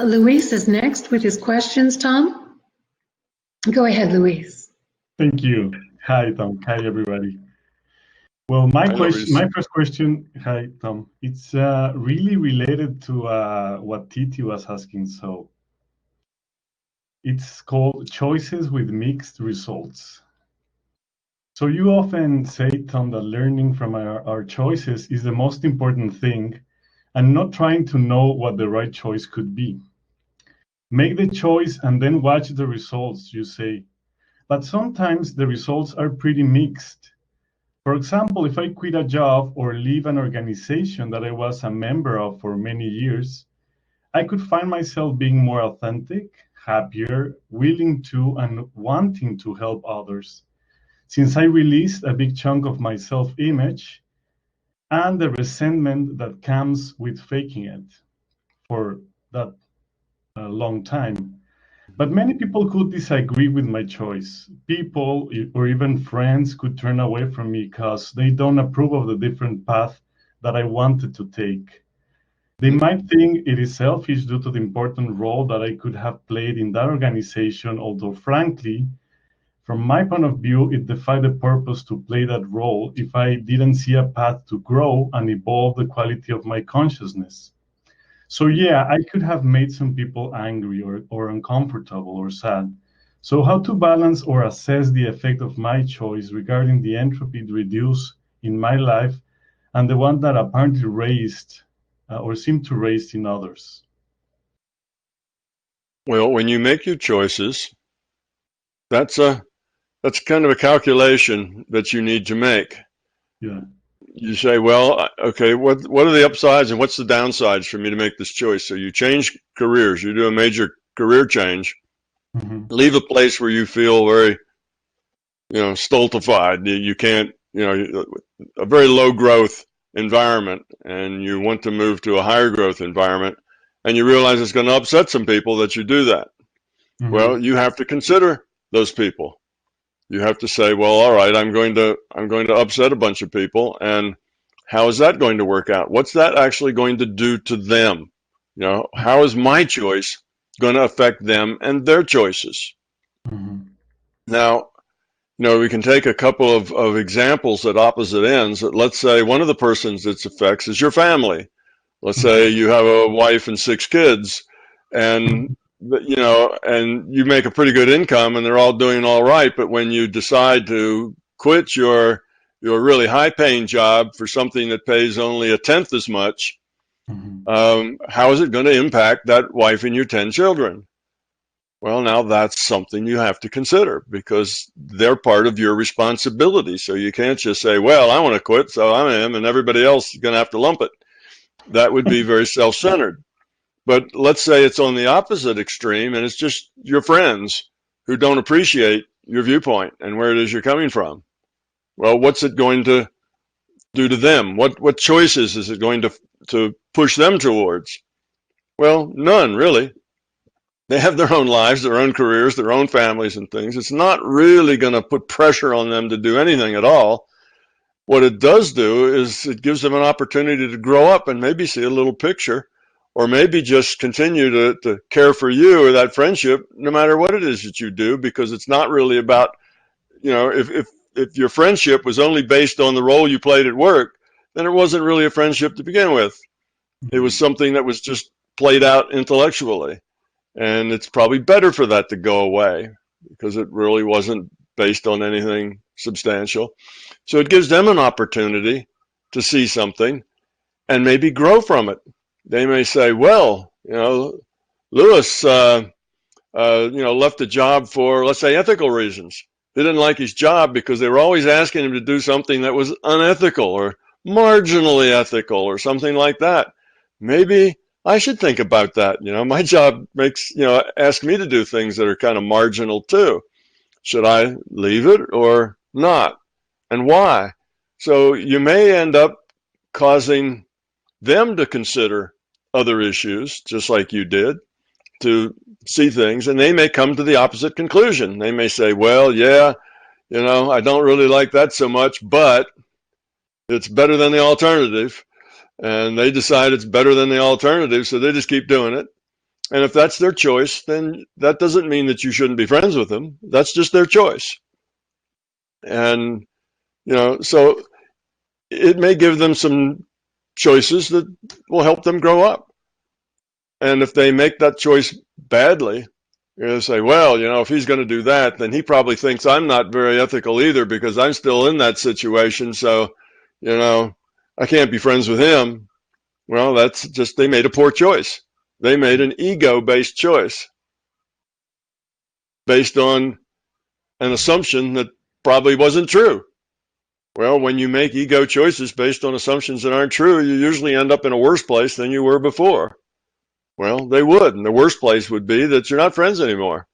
Luis is next with his questions, Tom. Go ahead, Luis. Thank you. Hi, Tom. Hi, everybody. Well, my first question, hi, Tom. It's really related to what Titi was asking. So it's called choices with mixed results. So you often say, Tom, that learning from our choices is the most important thing and not trying to know what the right choice could be. Make the choice and then watch the results, you say. But sometimes the results are pretty mixed. For example, if I quit a job or leave an organization that I was a member of for many years, I could find myself being more authentic, happier, willing to, and wanting to help others, since I released a big chunk of my self-image and the resentment that comes with faking it for that long time. But many people could disagree with my choice. People or even friends could turn away from me because they don't approve of the different path that I wanted to take. They might think it is selfish due to the important role that I could have played in that organization, although frankly, from my point of view, it defied the purpose to play that role if I didn't see a path to grow and evolve the quality of my consciousness. So yeah, I could have made some people angry or uncomfortable or sad. So how to balance or assess the effect of my choice regarding the entropy it reduced in my life and the one that apparently raised or seemed to raise in others? Well, when you make your choices, that's kind of a calculation that you need to make. Yeah. You say, well, okay, what are the upsides and what's the downsides for me to make this choice? So you change careers, you do a major career change, leave a place where you feel very, stultified. You can't, a very low growth environment, and you want to move to a higher growth environment, and you realize it's going to upset some people that you do that. Well, you have to consider those people. You have to say, well, all right, I'm going to upset a bunch of people, and how is that going to work out? What's that actually going to do to them? How is my choice going to affect them and their choices? Now, we can take a couple of examples at opposite ends. Let's say one of the persons it affects is your family. Let's say you have a wife and 6 kids, and and you make a pretty good income and they're all doing all right, but when you decide to quit your really high-paying job for something that pays only 1/10 as much, how is it going to impact that wife and your 10 children? Well, now that's something you have to consider because they're part of your responsibility. So you can't just say, well, I want to quit, so I am, and everybody else is going to have to lump it. That would be very self-centered. But let's say it's on the opposite extreme and it's just your friends who don't appreciate your viewpoint and where it is you're coming from. Well, what's it going to do to them? What choices is it going to push them towards? Well, none, really. They have their own lives, their own careers, their own families and things. It's not really going to put pressure on them to do anything at all. What it does do is it gives them an opportunity to grow up and maybe see a little picture, or maybe just continue to care for you or that friendship, no matter what it is that you do, because it's not really about, if your friendship was only based on the role you played at work, then it wasn't really a friendship to begin with. It was something that was just played out intellectually. And it's probably better for that to go away because it really wasn't based on anything substantial. So it gives them an opportunity to see something and maybe grow from it. They may say, well, Lewis, left the job for, let's say, ethical reasons. He didn't like his job because they were always asking him to do something that was unethical or marginally ethical or something like that. Maybe I should think about that. My job makes, ask me to do things that are kind of marginal too. Should I leave it or not? And why? So you may end up causing them to consider other issues, just like you did, to see things, and they may come to the opposite conclusion. They may say, well, yeah, I don't really like that so much, but it's better than the alternative. And they decide it's better than the alternative, so they just keep doing it. And if that's their choice, then that doesn't mean that you shouldn't be friends with them. That's just their choice. And, so it may give them some choices that will help them grow up. And if they make that choice badly, you're going to say, well, if he's going to do that, then he probably thinks I'm not very ethical either because I'm still in that situation. So, I can't be friends with him. Well, that's just, they made a poor choice. They made an ego-based choice based on an assumption that probably wasn't true. Well, when you make ego choices based on assumptions that aren't true, you usually end up in a worse place than you were before. Well, they would, and the worst place would be that you're not friends anymore.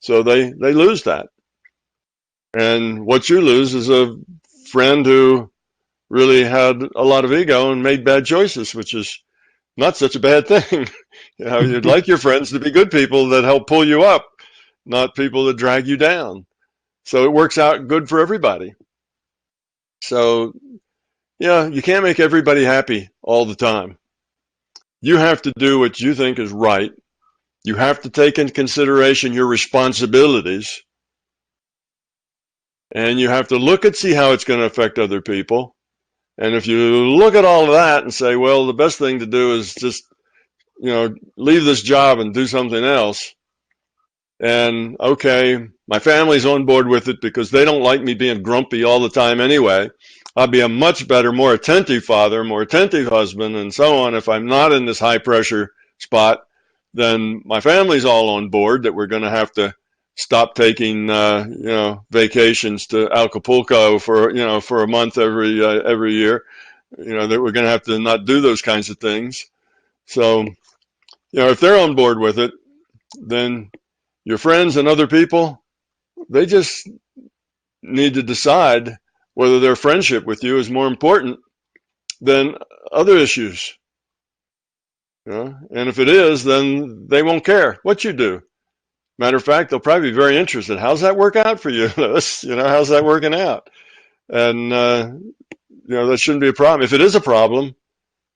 So they lose that. And what you lose is a friend who really had a lot of ego and made bad choices, which is not such a bad thing. You'd like your friends to be good people that help pull you up, not people that drag you down. So it works out good for everybody. So, you can't make everybody happy all the time. You have to do what you think is right. You have to take into consideration your responsibilities. And you have to look and see how it's going to affect other people. And if you look at all of that and say, well, the best thing to do is just, leave this job and do something else. And okay, my family's on board with it because they don't like me being grumpy all the time anyway. I'll be a much better, more attentive father, more attentive husband, and so on. If I'm not in this high pressure spot, then my family's all on board that we're going to have to stop taking, vacations to Acapulco for a month every year. That we're going to have to not do those kinds of things. So, if they're on board with it, then your friends and other people, they just need to decide whether their friendship with you is more important than other issues. And if it is, then they won't care what you do. Matter of fact, they'll probably be very interested. How's that work out for you? How's that working out? And, that shouldn't be a problem. If it is a problem,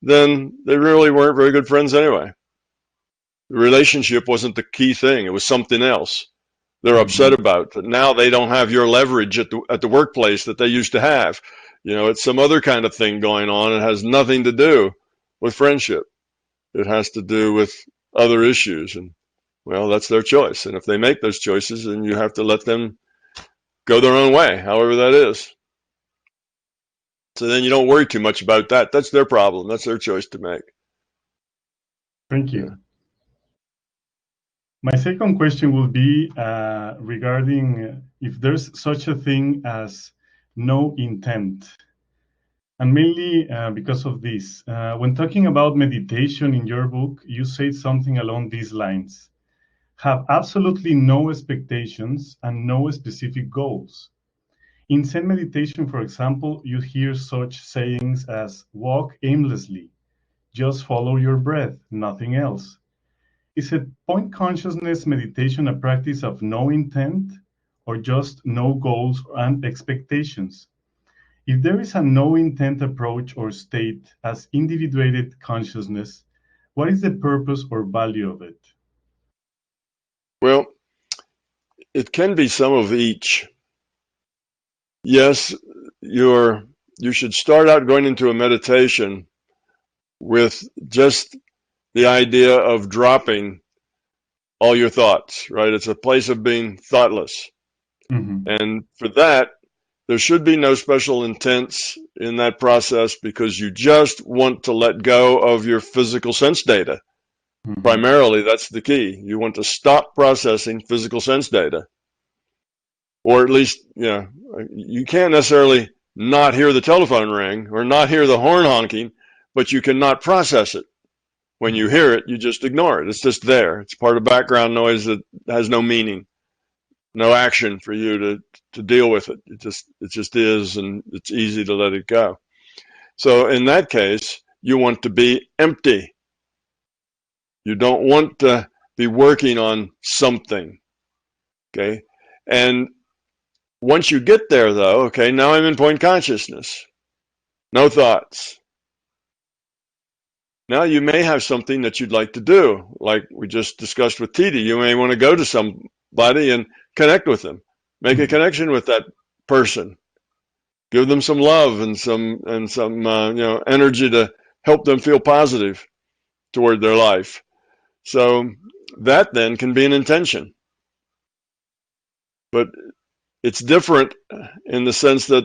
then they really weren't very good friends anyway. The relationship wasn't the key thing. It was something else they're upset about. But now they don't have your leverage at the workplace that they used to have. It's some other kind of thing going on. It has nothing to do with friendship. It has to do with other issues. And, well, that's their choice. And if they make those choices, then you have to let them go their own way, however that is. So then you don't worry too much about that. That's their problem. That's their choice to make. Thank you. My second question will be regarding if there's such a thing as no intent. And mainly because of this. When talking about meditation in your book, you say something along these lines. Have absolutely no expectations and no specific goals. In Zen meditation, for example, you hear such sayings as walk aimlessly, just follow your breath, nothing else. Is a point consciousness meditation a practice of no intent or just no goals and expectations? If there is a no intent approach or state as individuated consciousness, what is the purpose or value of it? Well, it can be some of each. Yes, you should start out going into a meditation with just the idea of dropping all your thoughts, right? It's a place of being thoughtless. And for that, there should be no special intents in that process because you just want to let go of your physical sense data. Primarily, that's the key. You want to stop processing physical sense data. Or at least, you can't necessarily not hear the telephone ring or not hear the horn honking, but you cannot process it. When you hear it, you just ignore it. It's just there. It's part of background noise that has no meaning, no action for you to deal with it. It just is, and it's easy to let it go. So in that case, you want to be empty. You don't want to be working on something, okay? And once you get there, though, okay, now I'm in point consciousness. No thoughts. Now you may have something that you'd like to do, like we just discussed with TD. You may want to go to somebody and connect with them, make a connection with that person, give them some love and some energy to help them feel positive toward their life. So that then can be an intention, but it's different in the sense that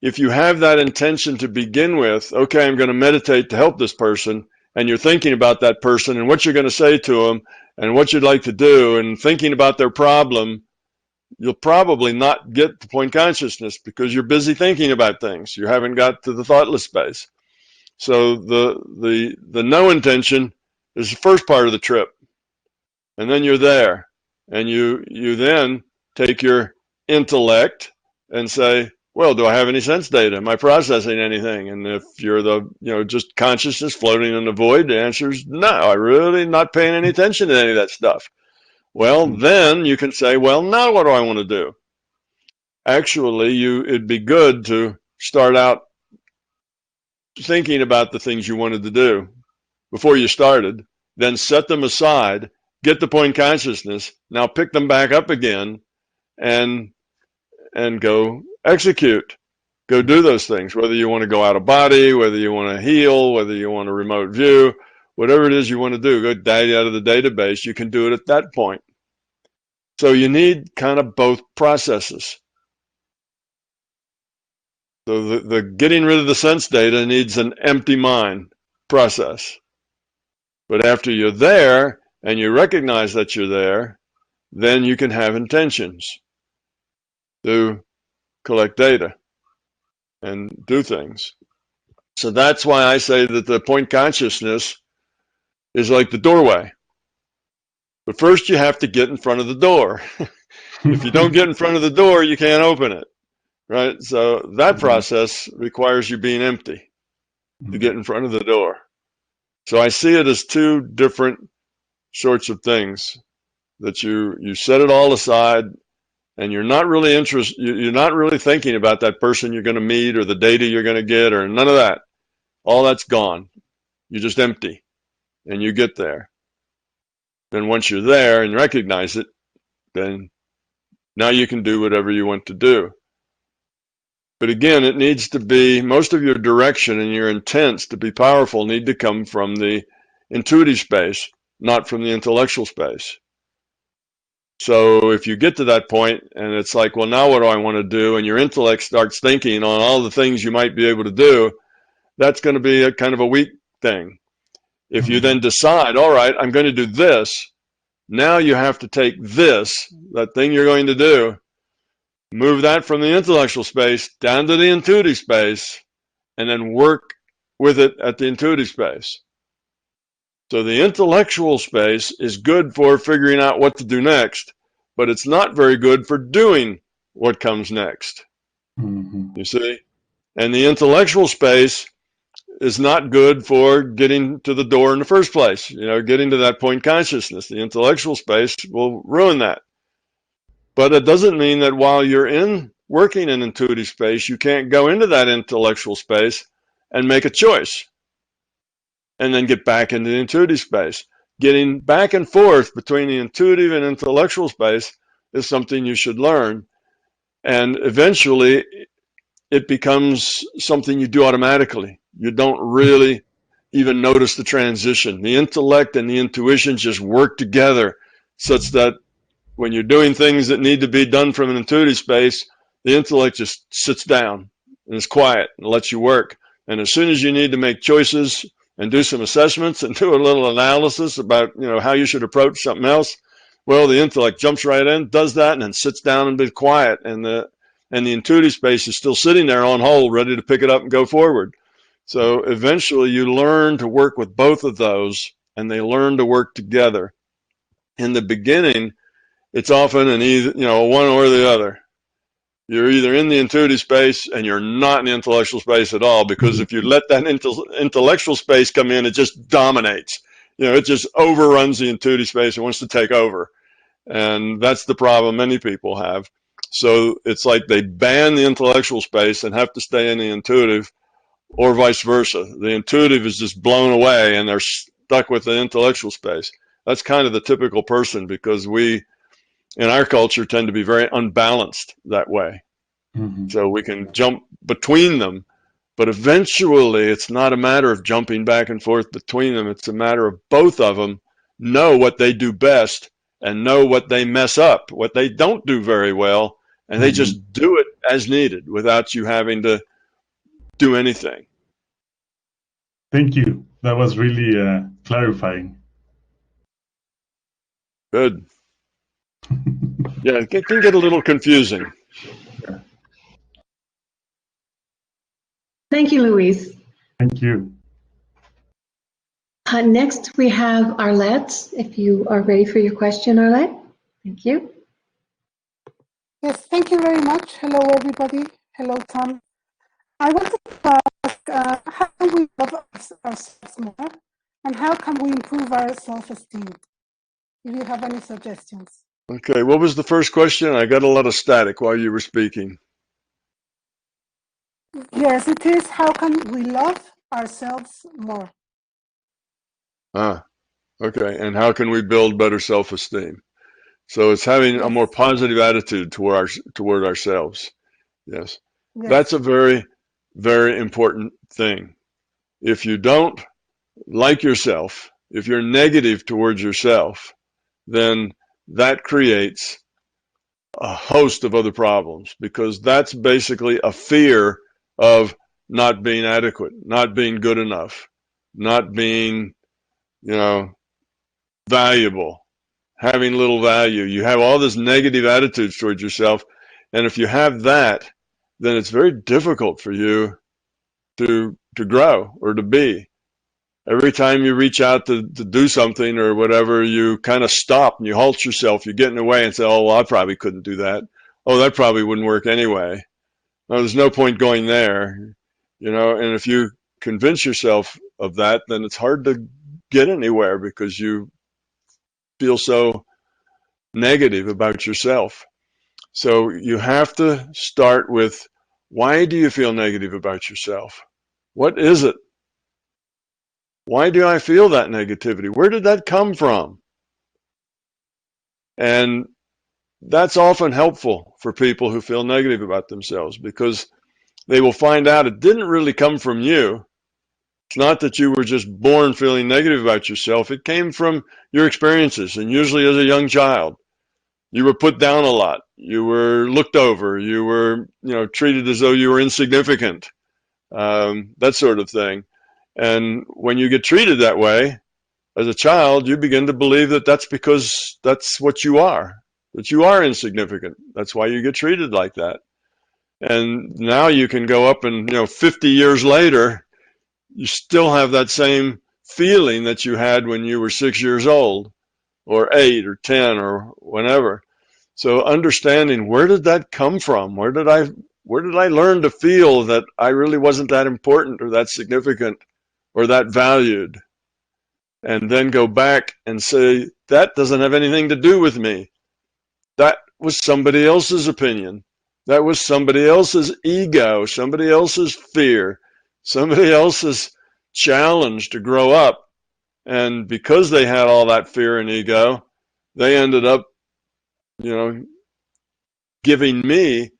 if you have that intention to begin with, okay, I'm going to meditate to help this person, and you're thinking about that person and what you're going to say to them and what you'd like to do and thinking about their problem, you'll probably not get to point consciousness because you're busy thinking about things. You haven't got to the thoughtless space. So the no intention is the first part of the trip, and then you're there, and you then take your intellect and say, well, do I have any sense data? Am I processing anything? And if you're just consciousness floating in the void, the answer is no, I'm really not paying any attention to any of that stuff. Well, then you can say, well, now what do I want to do? Actually, it'd be good to start out thinking about the things you wanted to do before you started, then set them aside, get the point consciousness, now pick them back up again and go execute, go do those things, whether you want to go out of body, whether you want to heal, whether you want a remote view, whatever it is you want to do, go dive out of the database, you can do it at that point. So you need kind of both processes. So the getting rid of the sense data needs an empty mind process. But after you're there and you recognize that you're there, then you can have intentions to collect data and do things. So that's why I say that the point consciousness is like the doorway. But first you have to get in front of the door. If you don't get in front of the door, you can't open it, right? So that process requires you being empty to get in front of the door. So I see it as two different sorts of things, that you set it all aside and you're not really you're not really thinking about that person you're going to meet or the data you're going to get or none of that. All that's gone. You're just empty and you get there. Then once you're there and recognize it, then now you can do whatever you want to do. But again, it needs to be, most of your direction and your intents to be powerful need to come from the intuitive space, not from the intellectual space. So if you get to that point and it's like, well, now what do I want to do? And your intellect starts thinking on all the things you might be able to do, that's going to be a kind of a weak thing. If you then decide, all right, I'm going to do this, now you have to take this, that thing you're going to do, move that from the intellectual space down to the intuitive space, and then work with it at the intuitive space. So the intellectual space is good for figuring out what to do next, but it's not very good for doing what comes next. You see? And the intellectual space is not good for getting to the door in the first place, getting to that point consciousness. The intellectual space will ruin that. But it doesn't mean that while you're working in intuitive space, you can't go into that intellectual space and make a choice and then get back into the intuitive space. Getting back and forth between the intuitive and intellectual space is something you should learn. And eventually it becomes something you do automatically. You don't really even notice the transition. The intellect and the intuition just work together such that when you're doing things that need to be done from an intuitive space, the intellect just sits down and is quiet and lets you work. And as soon as you need to make choices and do some assessments and do a little analysis about how you should approach something else, well, the intellect jumps right in, does that, and then sits down and be quiet. And the intuitive space is still sitting there on hold, ready to pick it up and go forward. So eventually you learn to work with both of those, and they learn to work together. In the beginning, it's often an either, one or the other. You're either in the intuitive space and you're not in the intellectual space at all, because if you let that intellectual space come in, it just dominates. It just overruns the intuitive space and wants to take over. And that's the problem many people have. So it's like they ban the intellectual space and have to stay in the intuitive, or vice versa. The intuitive is just blown away and they're stuck with the intellectual space. That's kind of the typical person, because we, in our culture, tend to be very unbalanced that way. Mm-hmm. So we can jump between them, but eventually it's not a matter of jumping back and forth between them. It's a matter of both of them know what they do best and know what they mess up, what they don't do very well, and they just do it as needed without you having to do anything. Thank you. That was really clarifying. Good. Yeah, it can get a little confusing. Thank you, Luis. Thank you. Next, we have Arlette. If you are ready for your question, Arlette. Thank you. Yes, thank you very much. Hello, everybody. Hello, Tom. I wanted to ask, how can we love ourselves more, and how can we improve our self-esteem? If you have any suggestions. Okay, what was the first question? I got a lot of static while you were speaking. Yes, it is. How can we love ourselves more? Okay, and how can we build better self-esteem? So it's having a more positive attitude toward ourselves. Yes. That's a very, very important thing. If you don't like yourself, if you're negative towards yourself, then that creates a host of other problems, because that's basically a fear of not being adequate, not being good enough, not being, valuable, having little value. You have all this negative attitudes towards yourself, and if you have that, then it's very difficult for you to grow or to be. Every time you reach out to do something or whatever, you kind of stop and you halt yourself. You get in the way and say, oh, well, I probably couldn't do that. Oh, that probably wouldn't work anyway. No, there's no point going there, and if you convince yourself of that, then it's hard to get anywhere, because you feel so negative about yourself. So you have to start with, why do you feel negative about yourself? What is it? Why do I feel that negativity? Where did that come from? And that's often helpful for people who feel negative about themselves, because they will find out it didn't really come from you. It's not that you were just born feeling negative about yourself. It came from your experiences, and usually as a young child. You were put down a lot. You were looked over. You were, treated as though you were insignificant, that sort of thing. And when you get treated that way as a child, you begin to believe that that's because that's what you are, that you are insignificant. That's why you get treated like that. And now you can go up and, 50 years later, you still have that same feeling that you had when you were 6 years old, or 8 or 10 or whenever. So understanding, where did that come from? Where did I learn to feel that I really wasn't that important or that significant or that valued? And then go back and say, that doesn't have anything to do with me. That was somebody else's opinion. That was somebody else's ego, somebody else's fear, somebody else's challenge to grow up. And because they had all that fear and ego, they ended up, giving me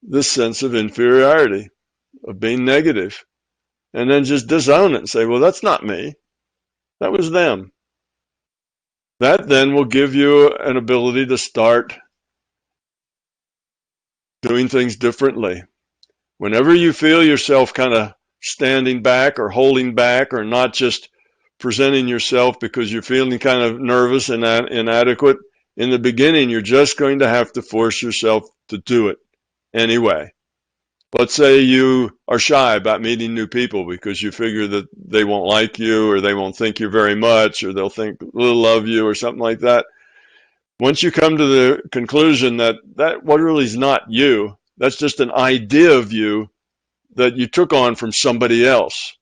this sense of inferiority, of being negative, and then just disown it and say, well, that's not me. That was them. That then will give you an ability to start doing things differently. Whenever you feel yourself kind of standing back or holding back, or not just presenting yourself because you're feeling kind of nervous and inadequate, in the beginning, you're just going to have to force yourself to do it anyway. Let's say you are shy about meeting new people because you figure that they won't like you, or they won't think you very much, or they'll think little of you or something like that. Once you come to the conclusion that what really is not you, that's just an idea of you that you took on from somebody else,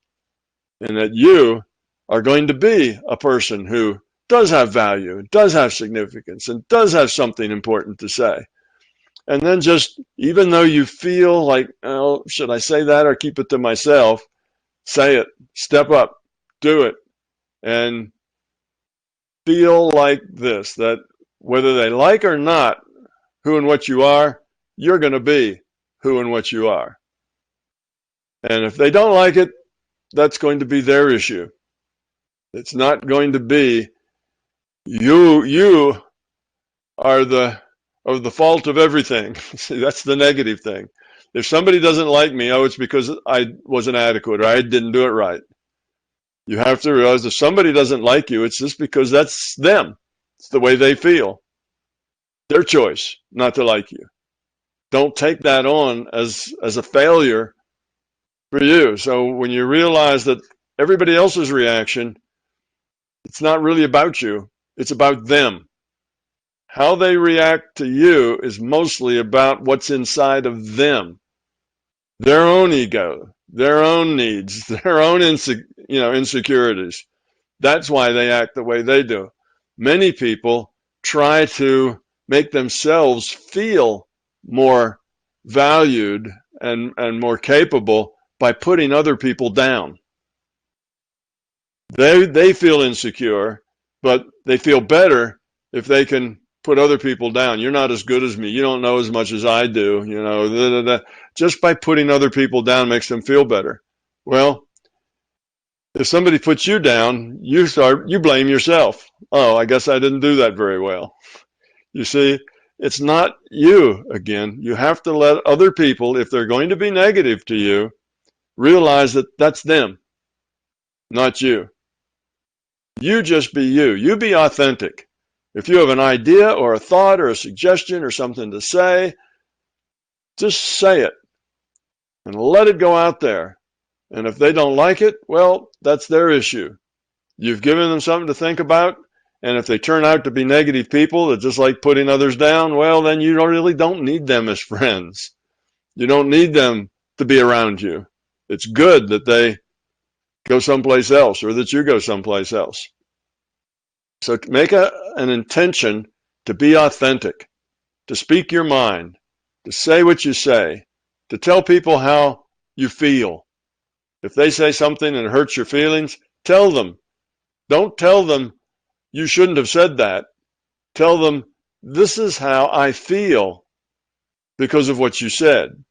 and that you are going to be a person who does have value, does have significance, and does have something important to say. And then just, even though you feel like, oh, should I say that or keep it to myself? Say it, step up, do it, and feel like this, that whether they like or not who and what you are, you're going to be who and what you are. And if they don't like it, that's going to be their issue. It's not going to be you are the fault of everything. See, that's the negative thing. If somebody doesn't like me, oh, it's because I wasn't adequate or I didn't do it right. You have to realize if somebody doesn't like you, it's just because that's them. It's the way they feel. Their choice not to like you. Don't take that on as a failure for you. So when you realize that everybody else's reaction, it's not really about you, it's about them. How they react to you is mostly about what's inside of them. Their own ego, their own needs, their own insecurities. That's why they act the way they do. Many people try to make themselves feel more valued and more capable by putting other people down. They feel insecure, but they feel better if they can put other people down. You're not as good as me. You don't know as much as I do. Just by putting other people down makes them feel better. Well, if somebody puts you down, you blame yourself. Oh, I guess I didn't do that very well. You see, it's not you again. You have to let other people, if they're going to be negative to you, realize that that's them, not you. You just be you. You be authentic. If you have an idea or a thought or a suggestion or something to say, just say it and let it go out there. And if they don't like it, well, that's their issue. You've given them something to think about. And if they turn out to be negative people that just like putting others down, well, then you really don't need them as friends. You don't need them to be around you. It's good that they go someplace else or that you go someplace else. So make an intention to be authentic, to speak your mind, to say what you say, to tell people how you feel. If they say something and it hurts your feelings, tell them. Don't tell them you shouldn't have said that. Tell them, this is how I feel because of what you said.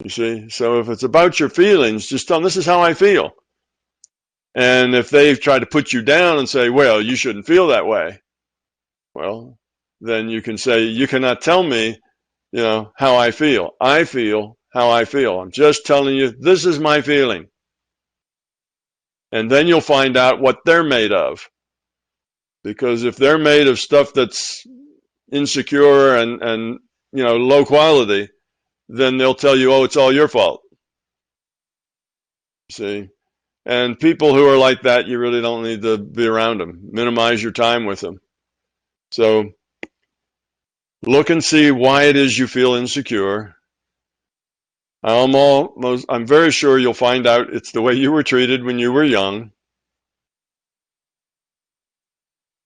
You see? So if it's about your feelings, just tell them, this is how I feel. And if they try to put you down and say, well, you shouldn't feel that way, well, then you can say, you cannot tell me, how I feel. I feel how I feel. I'm just telling you, this is my feeling. And then you'll find out what they're made of. Because if they're made of stuff that's insecure and low quality, then they'll tell you, oh, it's all your fault. See? And people who are like that, you really don't need to be around them. Minimize your time with them. So look and see why it is you feel insecure. I'm very sure you'll find out it's the way you were treated when you were young.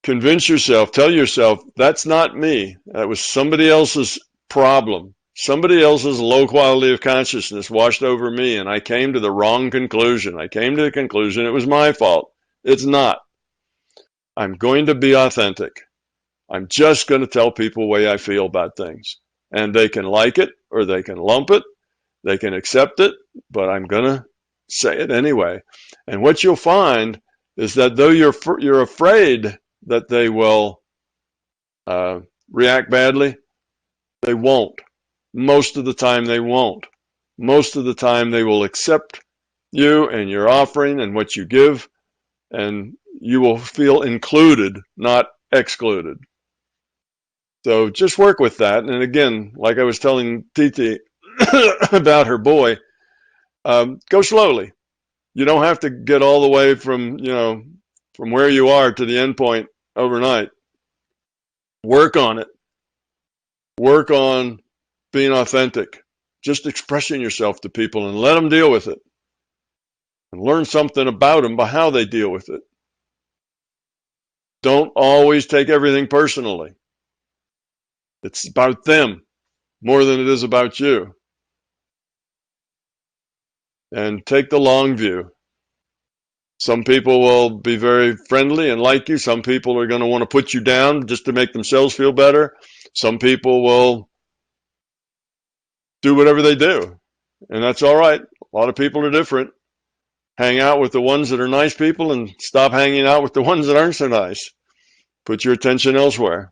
Convince yourself, tell yourself, that's not me. That was somebody else's problem. Somebody else's low quality of consciousness washed over me, and I came to the wrong conclusion. I came to the conclusion it was my fault. It's not. I'm going to be authentic. I'm just going to tell people the way I feel about things. And they can like it or they can lump it. They can accept it, but I'm going to say it anyway. And what you'll find is that though you're afraid that they will react badly, they won't. Most of the time they won't. Most of the time they will accept you and your offering and what you give, and you will feel included, not excluded. So just work with that. And again, like I was telling Titi about her boy, go slowly. You don't have to get all the way from where you are to the end point overnight. Work on it. Work on being authentic, just expressing yourself to people and let them deal with it. And learn something about them by how they deal with it. Don't always take everything personally. It's about them more than it is about you. and take the long view. Some people will be very friendly and like you. Some people are going to want to put you down just to make themselves feel better. Some people will do whatever they do, and that's all right. A lot of people are different. Hang out with the ones that are nice people and stop hanging out with the ones that aren't so nice. Put your attention elsewhere.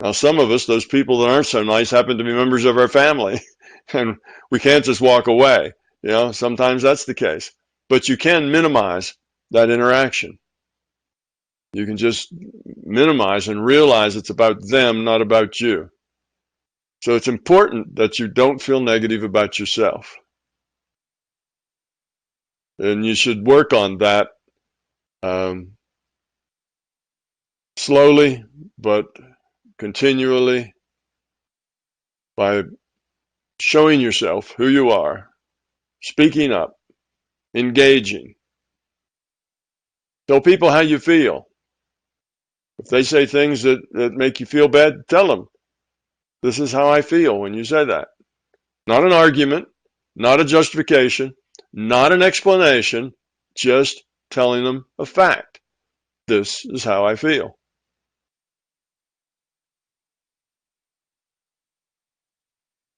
Now, some of us, those people that aren't so nice, happen to be members of our family, and we can't just walk away. You know, sometimes that's the case. But you can minimize that interaction. You can just minimize and realize it's about them, not about you. So it's important that you don't feel negative about yourself. And you should work on that slowly, but continually, by showing yourself who you are, speaking up, engaging. Tell people how you feel. If they say things that make you feel bad, tell them, this is how I feel when you say that. Not an argument, not a justification, not an explanation, just telling them a fact. This is how I feel.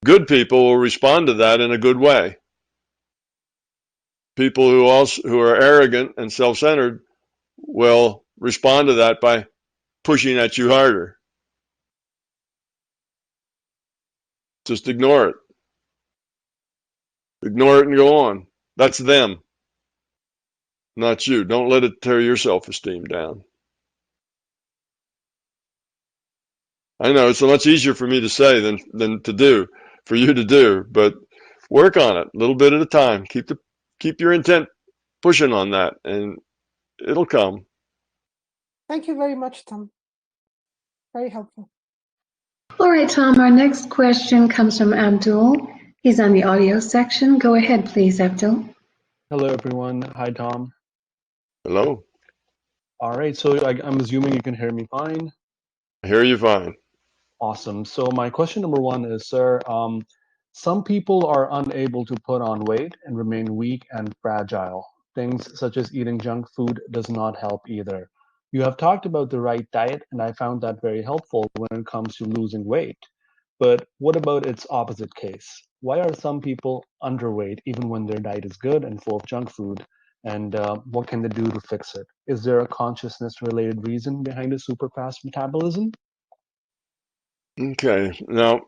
Good people will respond to that in a good way. People who are arrogant and self-centered will respond to that by pushing at you harder. Just ignore it. Ignore it and go on. That's them, not you. Don't let it tear your self-esteem down. I know it's so much easier for me to say than to do, for you to do, but work on it a little bit at a time. Keep your intent pushing on that, and it'll come. Thank you very much, Tom. Very helpful. All right, Tom, our next question comes from Abdul. He's on the audio section. Go ahead, please, Abdul. Hello, everyone. Hi, Tom. Hello. All right, so I'm assuming you can hear me fine. I hear you fine. Awesome. So my question number one is, sir, some people are unable to put on weight and remain weak and fragile. Things such as eating junk food does not help either. You have talked about the right diet, and I found that very helpful when it comes to losing weight. But what about its opposite case? Why are some people underweight even when their diet is good and full of junk food? And what can they do to fix it? Is there a consciousness-related reason behind a super fast metabolism? Okay. Now,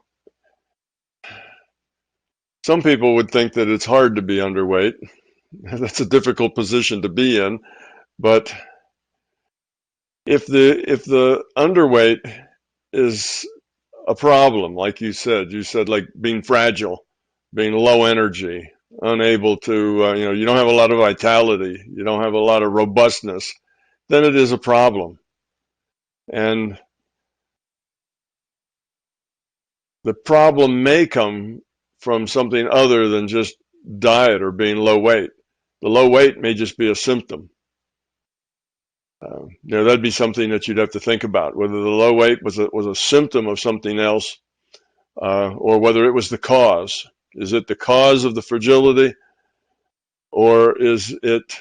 some people would think that it's hard to be underweight. That's a difficult position to be in. But if the underweight is a problem, like you said like being fragile, being low energy, unable to, you don't have a lot of vitality, you don't have a lot of robustness, then it is a problem. And the problem may come from something other than just diet or being low weight. The low weight may just be a symptom. That'd be something that you'd have to think about, whether the low weight was a symptom of something else, or whether it was the cause. Is it the cause of the fragility, or is it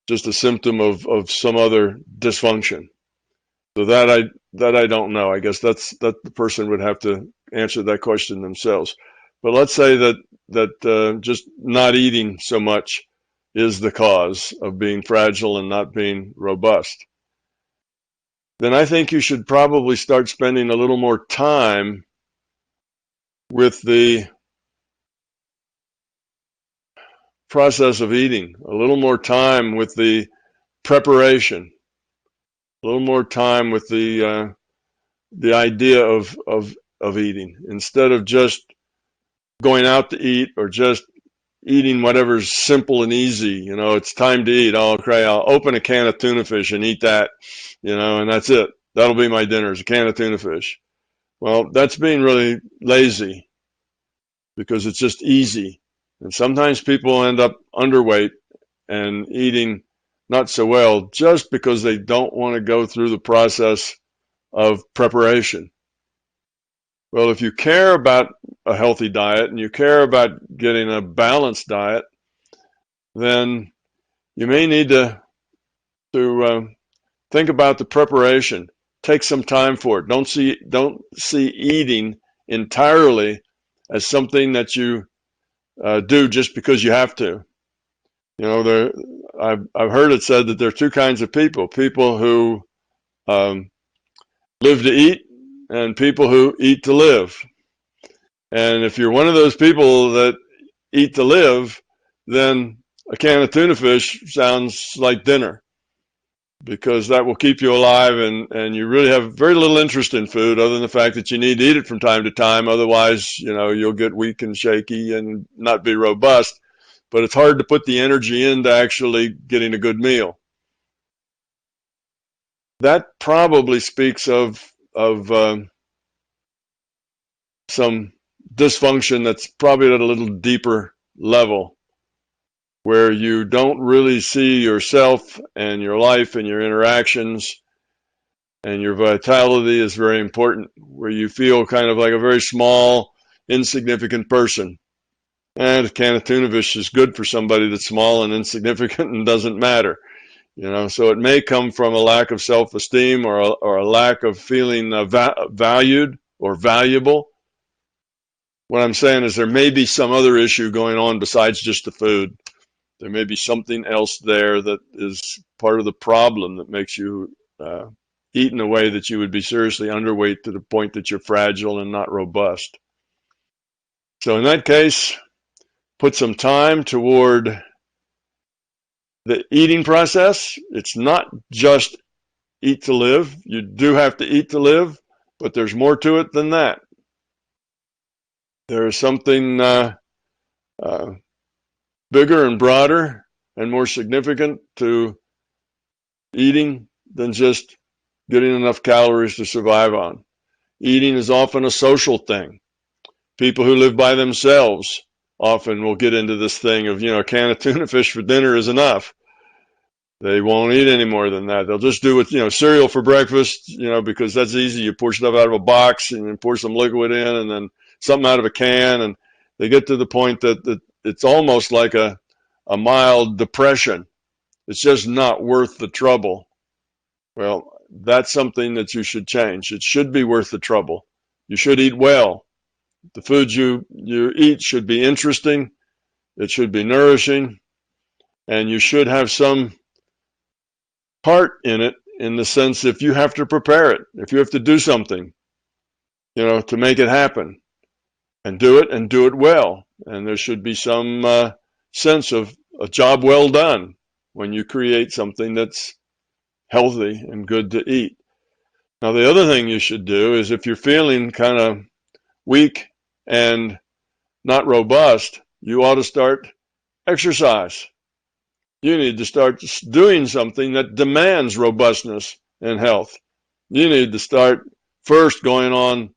just a symptom of some other dysfunction? So that I don't know. I guess that the person would have to answer that question themselves. But let's say that just not eating so much is the cause of being fragile and not being robust. Then I think you should probably start spending a little more time with the process of eating, a little more time with the preparation, a little more time with the idea of eating, instead of just going out to eat or just eating whatever's simple and easy. It's time to eat. Oh, okay, I'll open a can of tuna fish and eat that, and that's it. That'll be my dinner, is a can of tuna fish. Well, that's being really lazy, because it's just easy. And sometimes people end up underweight and eating not so well just because they don't want to go through the process of preparation. Well, if you care about a healthy diet and you care about getting a balanced diet, then you may need to think about the preparation. Take some time for it. Don't see eating entirely as something that you do just because you have to. You know, I've heard it said that there are two kinds of people: people who live to eat, and people who eat to live. And if you're one of those people that eat to live, then a can of tuna fish sounds like dinner, because that will keep you alive, and you really have very little interest in food other than the fact that you need to eat it from time to time. Otherwise, you know, you'll get weak and shaky and not be robust. But it's hard to put the energy into actually getting a good meal. That probably speaks of some dysfunction that's probably at a little deeper level, where you don't really see yourself and your life and your interactions, and your vitality is very important, where you feel kind of like a very small, insignificant person. And a can of tuna fish is good for somebody that's small and insignificant and doesn't matter. You know, so it may come from a lack of self-esteem or a lack of feeling valued or valuable. What I'm saying is there may be some other issue going on besides just the food. There may be something else there that is part of the problem that makes you eat in a way that you would be seriously underweight to the point that you're fragile and not robust. So in that case, put some time toward the eating process. It's not just eat to live. You do have to eat to live, but there's more to it than that. There is something bigger and broader and more significant to eating than just getting enough calories to survive on. Eating is often a social thing. People who live by themselves often will get into this thing of, you know, a can of tuna fish for dinner is enough. They won't eat any more than that. They'll just do it, you know, cereal for breakfast, you know, because that's easy. You pour stuff out of a box and then pour some liquid in and then something out of a can. And they get to the point that it's almost like a mild depression. It's just not worth the trouble. Well, that's something that you should change. It should be worth the trouble. You should eat well. The food you eat should be interesting. It should be nourishing. And you should have some part in it, in the sense if you have to prepare it, if you have to do something, you know, to make it happen, and do it well. And there should be some sense of a job well done when you create something that's healthy and good to eat. Now, the other thing you should do is, if you're feeling kind of weak and not robust, you ought to start exercise. You need to start doing something that demands robustness and health. You need to start first going on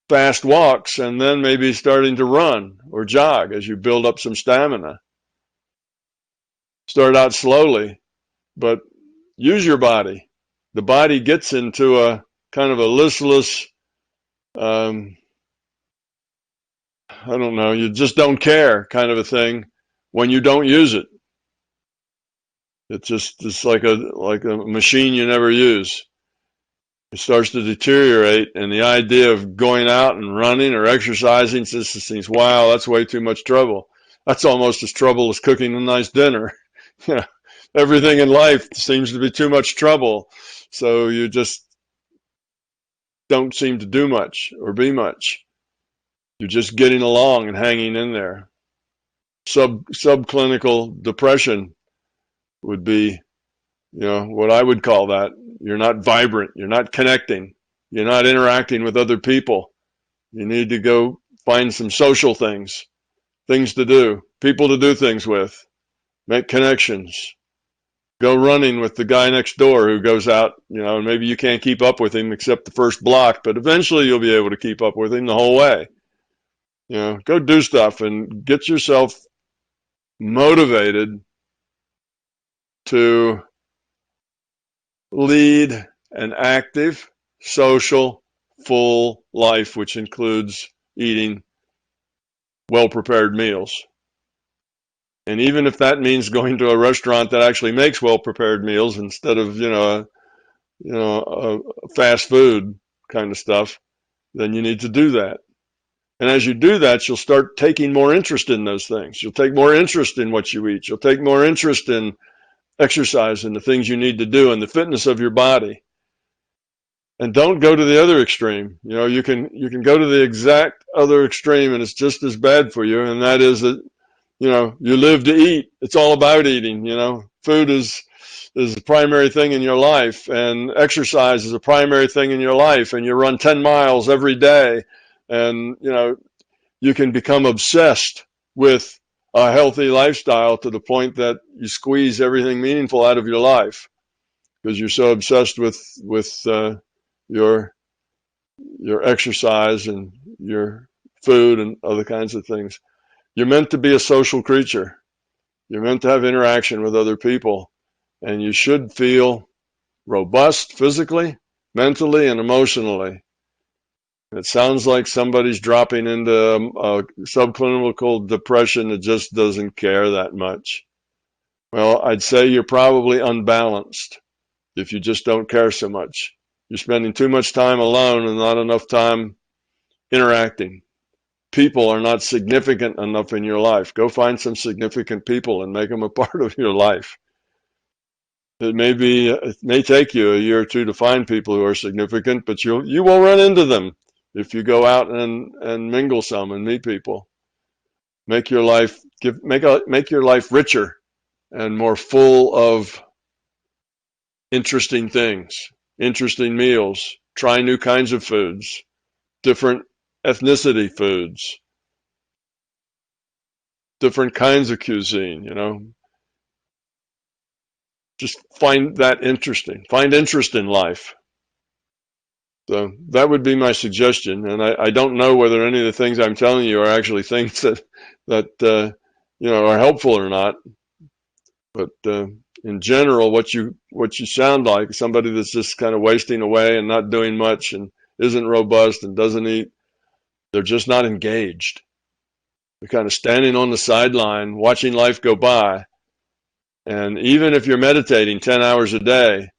fast walks and then maybe starting to run or jog as you build up some stamina. Start out slowly, but use your body. The body gets into a kind of a listless, I don't know, you just don't care kind of a thing when you don't use it. It's like a machine you never use. It starts to deteriorate, and the idea of going out and running or exercising just seems, wow, that's way too much trouble. That's almost as trouble as cooking a nice dinner. You know, everything in life seems to be too much trouble, so you just don't seem to do much or be much. You're just getting along and hanging in there. Subclinical depression would be, you know, what I would call that. You're not vibrant. You're not connecting. You're not interacting with other people. You need to go find some social things to do, people to do things with, make connections. Go running with the guy next door who goes out, you know, and maybe you can't keep up with him except the first block, but eventually you'll be able to keep up with him the whole way. You know, go do stuff and get yourself motivated to lead an active, social, full life, which includes eating well-prepared meals. And even if that means going to a restaurant that actually makes well-prepared meals instead of, fast food kind of stuff, then you need to do that. And as you do that, you'll start taking more interest in those things. You'll take more interest in what you eat. You'll take more interest in exercise and the things you need to do and the fitness of your body. And don't go to the other extreme. You can go to the exact other extreme and it's just as bad for you. And that is that, you live to eat. It's all about eating. Food is the primary thing in your life, and exercise is a primary thing in your life, and you run 10 miles every day, and you can become obsessed with a healthy lifestyle to the point that you squeeze everything meaningful out of your life because you're so obsessed with your exercise and your food and other kinds of things. You're meant to be a social creature. You're meant to have interaction with other people, and you should feel robust physically, mentally, and emotionally. It sounds like somebody's dropping into a subclinical depression that just doesn't care that much. Well, I'd say you're probably unbalanced if you just don't care so much. You're spending too much time alone and not enough time interacting. People are not significant enough in your life. Go find some significant people and make them a part of your life. It may take you a year or two to find people who are significant, but you will run into them if you go out and mingle some and meet people. Make your life richer and more full of interesting things, interesting meals. Try new kinds of foods, different ethnicity foods, different kinds of cuisine, Just find that interesting. Find interest in life. So that would be my suggestion. And I don't know whether any of the things I'm telling you are actually things that are helpful or not. But in general, what you sound like, somebody that's just kind of wasting away and not doing much and isn't robust and doesn't eat, they're just not engaged. They're kind of standing on the sideline, watching life go by. And even if you're meditating 10 hours a day,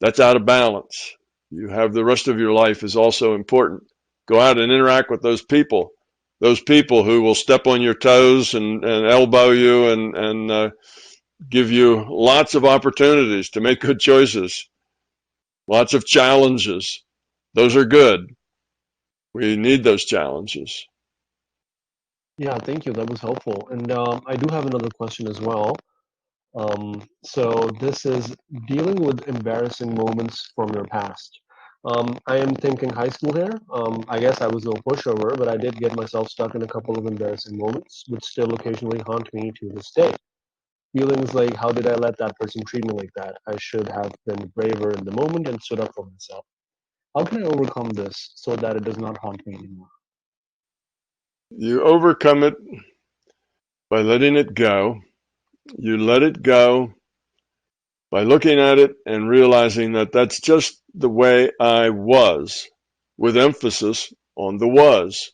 that's out of balance. You have the rest of your life is also important. Go out and interact with those people who will step on your toes and elbow you and give you lots of opportunities to make good choices, lots of challenges. Those are good. We need those challenges. Yeah, thank you. That was helpful. And I do have another question as well. So this is dealing with embarrassing moments from your past. I am thinking high school here. I guess I was no pushover, but I did get myself stuck in a couple of embarrassing moments, which still occasionally haunt me to this day. Feelings like, how did I let that person treat me like that? I should have been braver in the moment and stood up for myself. How can I overcome this so that it does not haunt me anymore? You overcome it by letting it go. You let it go by looking at it and realizing that that's just the way I was, with emphasis on the was.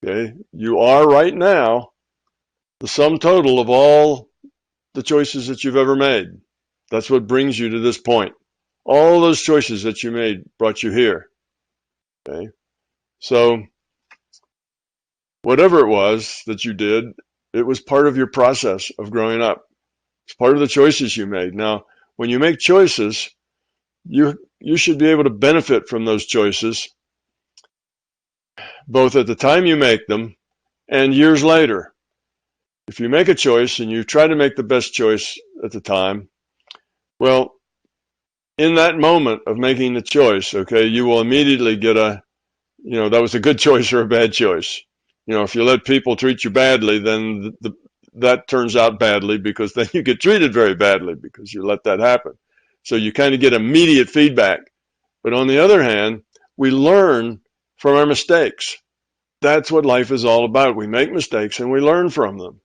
Okay, you are right now the sum total of all the choices that you've ever made. That's what brings you to this point. All those choices that you made brought you here. Okay, so whatever it was that you did, it was part of your process of growing up. It's part of the choices you made. Now, when you make choices, you should be able to benefit from those choices, both at the time you make them and years later. If you make a choice and you try to make the best choice at the time, well, in that moment of making the choice, okay, you will immediately get that was a good choice or a bad choice. If you let people treat you badly, then that turns out badly, because then you get treated very badly because you let that happen. So you kind of get immediate feedback. But on the other hand, we learn from our mistakes. That's what life is all about. We make mistakes and we learn from them.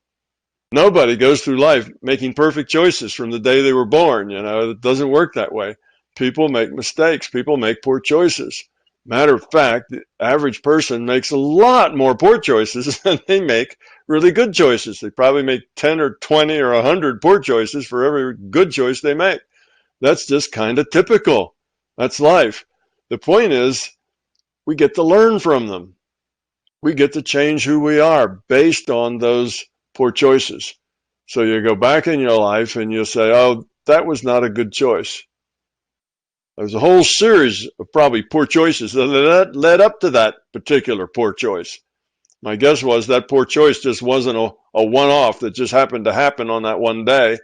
Nobody goes through life making perfect choices from the day they were born. It doesn't work that way. People make mistakes. People make poor choices. Matter of fact, the average person makes a lot more poor choices than they make really good choices. They probably make 10 or 20 or 100 poor choices for every good choice they make. That's just kind of typical. That's life. The point is, we get to learn from them. We get to change who we are based on those poor choices. So you go back in your life and you'll say, oh, that was not a good choice. There's a whole series of probably poor choices that led up to that particular poor choice. My guess was that poor choice just wasn't a one-off that just happened to happen on that one day.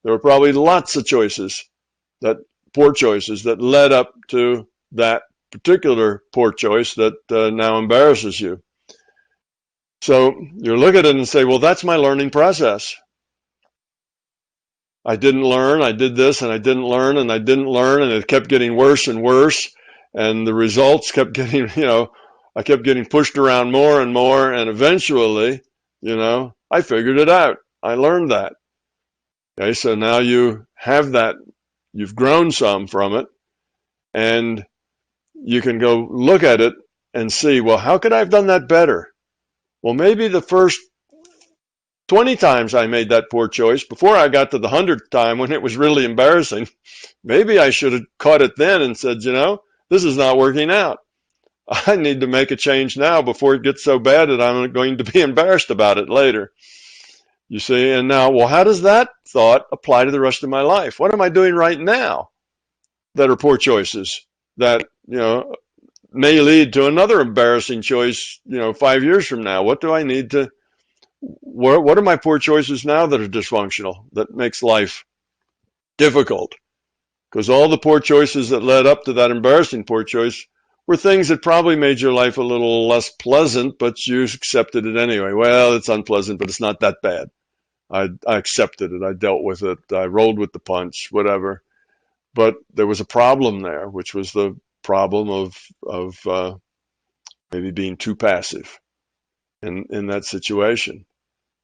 There were probably lots of choices, poor choices that led up to that particular poor choice that now embarrasses you. So you look at it and say, well, that's my learning process. I didn't learn, I did this, and I didn't learn, and I didn't learn, and it kept getting worse and worse, and the results kept getting, I kept getting pushed around more and more, and eventually, I figured it out. I learned that. Okay, so now you have that, you've grown some from it, and you can go look at it and see, well, how could I have done that better? Well, maybe the first 20 times I made that poor choice before I got to the 100th time when it was really embarrassing. Maybe I should have caught it then and said, this is not working out. I need to make a change now before it gets so bad that I'm going to be embarrassed about it later. You see, and now, well, how does that thought apply to the rest of my life? What am I doing right now that are poor choices that, may lead to another embarrassing choice, 5 years from now? What do I need to, what are my poor choices now that are dysfunctional, that makes life difficult? Because all the poor choices that led up to that embarrassing poor choice were things that probably made your life a little less pleasant, but you accepted it anyway. Well, it's unpleasant, but it's not that bad. I accepted it. I dealt with it. I rolled with the punch, whatever. But there was a problem there, which was the problem of maybe being too passive in that situation.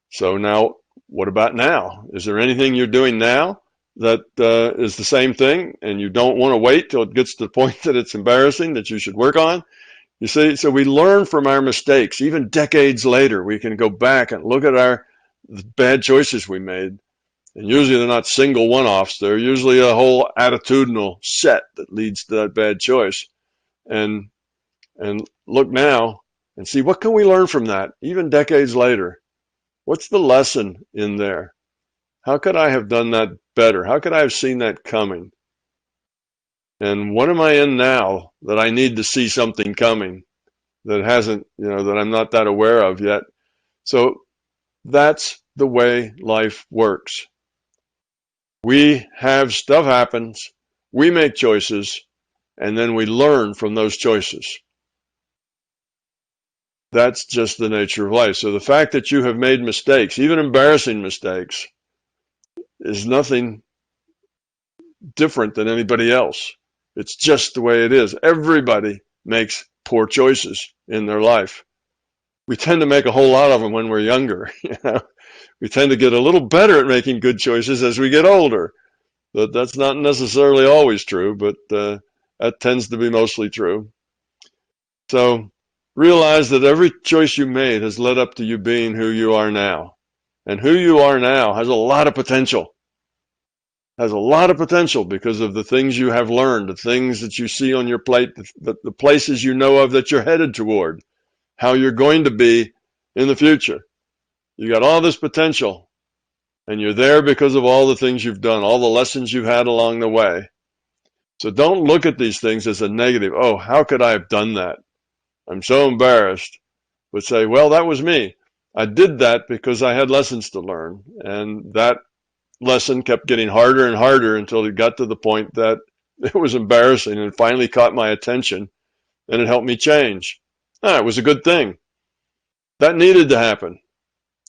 So now, what about now? Is there anything you're doing now that is the same thing and you don't want to wait till it gets to the point that it's embarrassing that you should work on? You see, so we learn from our mistakes. Even decades later, we can go back and look at the bad choices we made. And usually they're not single one-offs. They're usually a whole attitudinal set that leads to that bad choice. And look now and see, what can we learn from that, even decades later? What's the lesson in there? How could I have done that better? How could I have seen that coming? And what am I in now that I need to see something coming that hasn't, that I'm not that aware of yet? So that's the way life works. We have stuff happens, we make choices, and then we learn from those choices. That's just the nature of life. So the fact that you have made mistakes, even embarrassing mistakes, is nothing different than anybody else. It's just the way it is. Everybody makes poor choices in their life. We tend to make a whole lot of them when we're younger. We tend to get a little better at making good choices as we get older. But that's not necessarily always true, but that tends to be mostly true. So realize that every choice you made has led up to you being who you are now. And who you are now has a lot of potential. Has a lot of potential because of the things you have learned, the things that you see on your plate, the places you know of that you're headed toward, how you're going to be in the future. You got all this potential, and you're there because of all the things you've done, all the lessons you've had along the way. So don't look at these things as a negative. Oh, how could I have done that? I'm so embarrassed. But say, well, that was me. I did that because I had lessons to learn, and that lesson kept getting harder and harder until it got to the point that it was embarrassing and finally caught my attention, and it helped me change. It was a good thing. That needed to happen.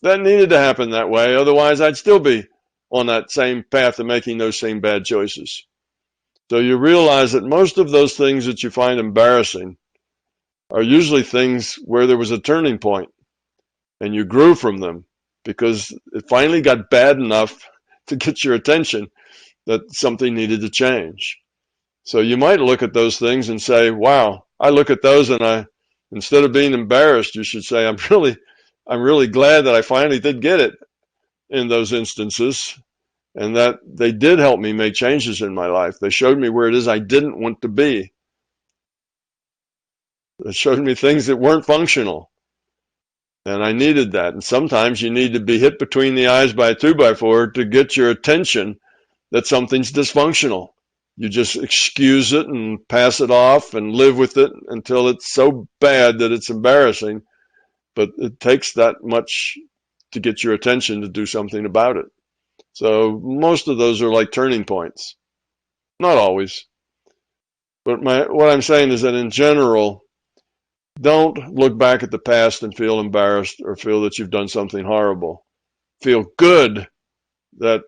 That needed to happen that way. Otherwise, I'd still be on that same path of making those same bad choices. So you realize that most of those things that you find embarrassing are usually things where there was a turning point and you grew from them because it finally got bad enough to get your attention that something needed to change. So you might look at those things and say, wow, I look at those and instead of being embarrassed, you should say, I'm really glad that I finally did get it in those instances, and that they did help me make changes in my life. They showed me where it is I didn't want to be. It showed me things that weren't functional. And I needed that. And sometimes you need to be hit between the eyes by a 2x4 to get your attention that something's dysfunctional. You just excuse it and pass it off and live with it until it's so bad that it's embarrassing. But it takes that much to get your attention to do something about it. So most of those are like turning points. Not always. But what I'm saying is that in general, don't look back at the past and feel embarrassed or feel that you've done something horrible. Feel good that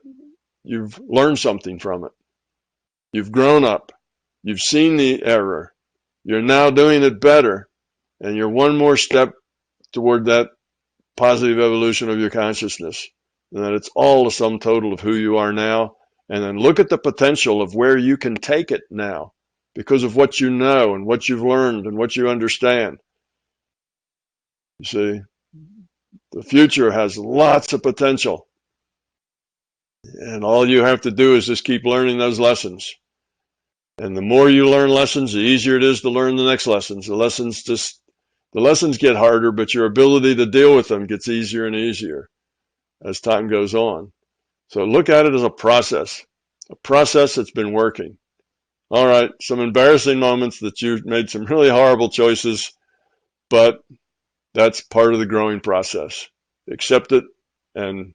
you've learned something from it. You've grown up. You've seen the error. You're now doing it better. And you're one more step toward that positive evolution of your consciousness. And that it's all the sum total of who you are now. And then look at the potential of where you can take it now because of what you know and what you've learned and what you understand. You see, the future has lots of potential. And all you have to do is just keep learning those lessons. And the more you learn lessons, the easier it is to learn the next lessons. The lessons get harder, but your ability to deal with them gets easier and easier as time goes on. So look at it as a process that's been working. All right, some embarrassing moments that you've made some really horrible choices, but that's part of the growing process. Accept it and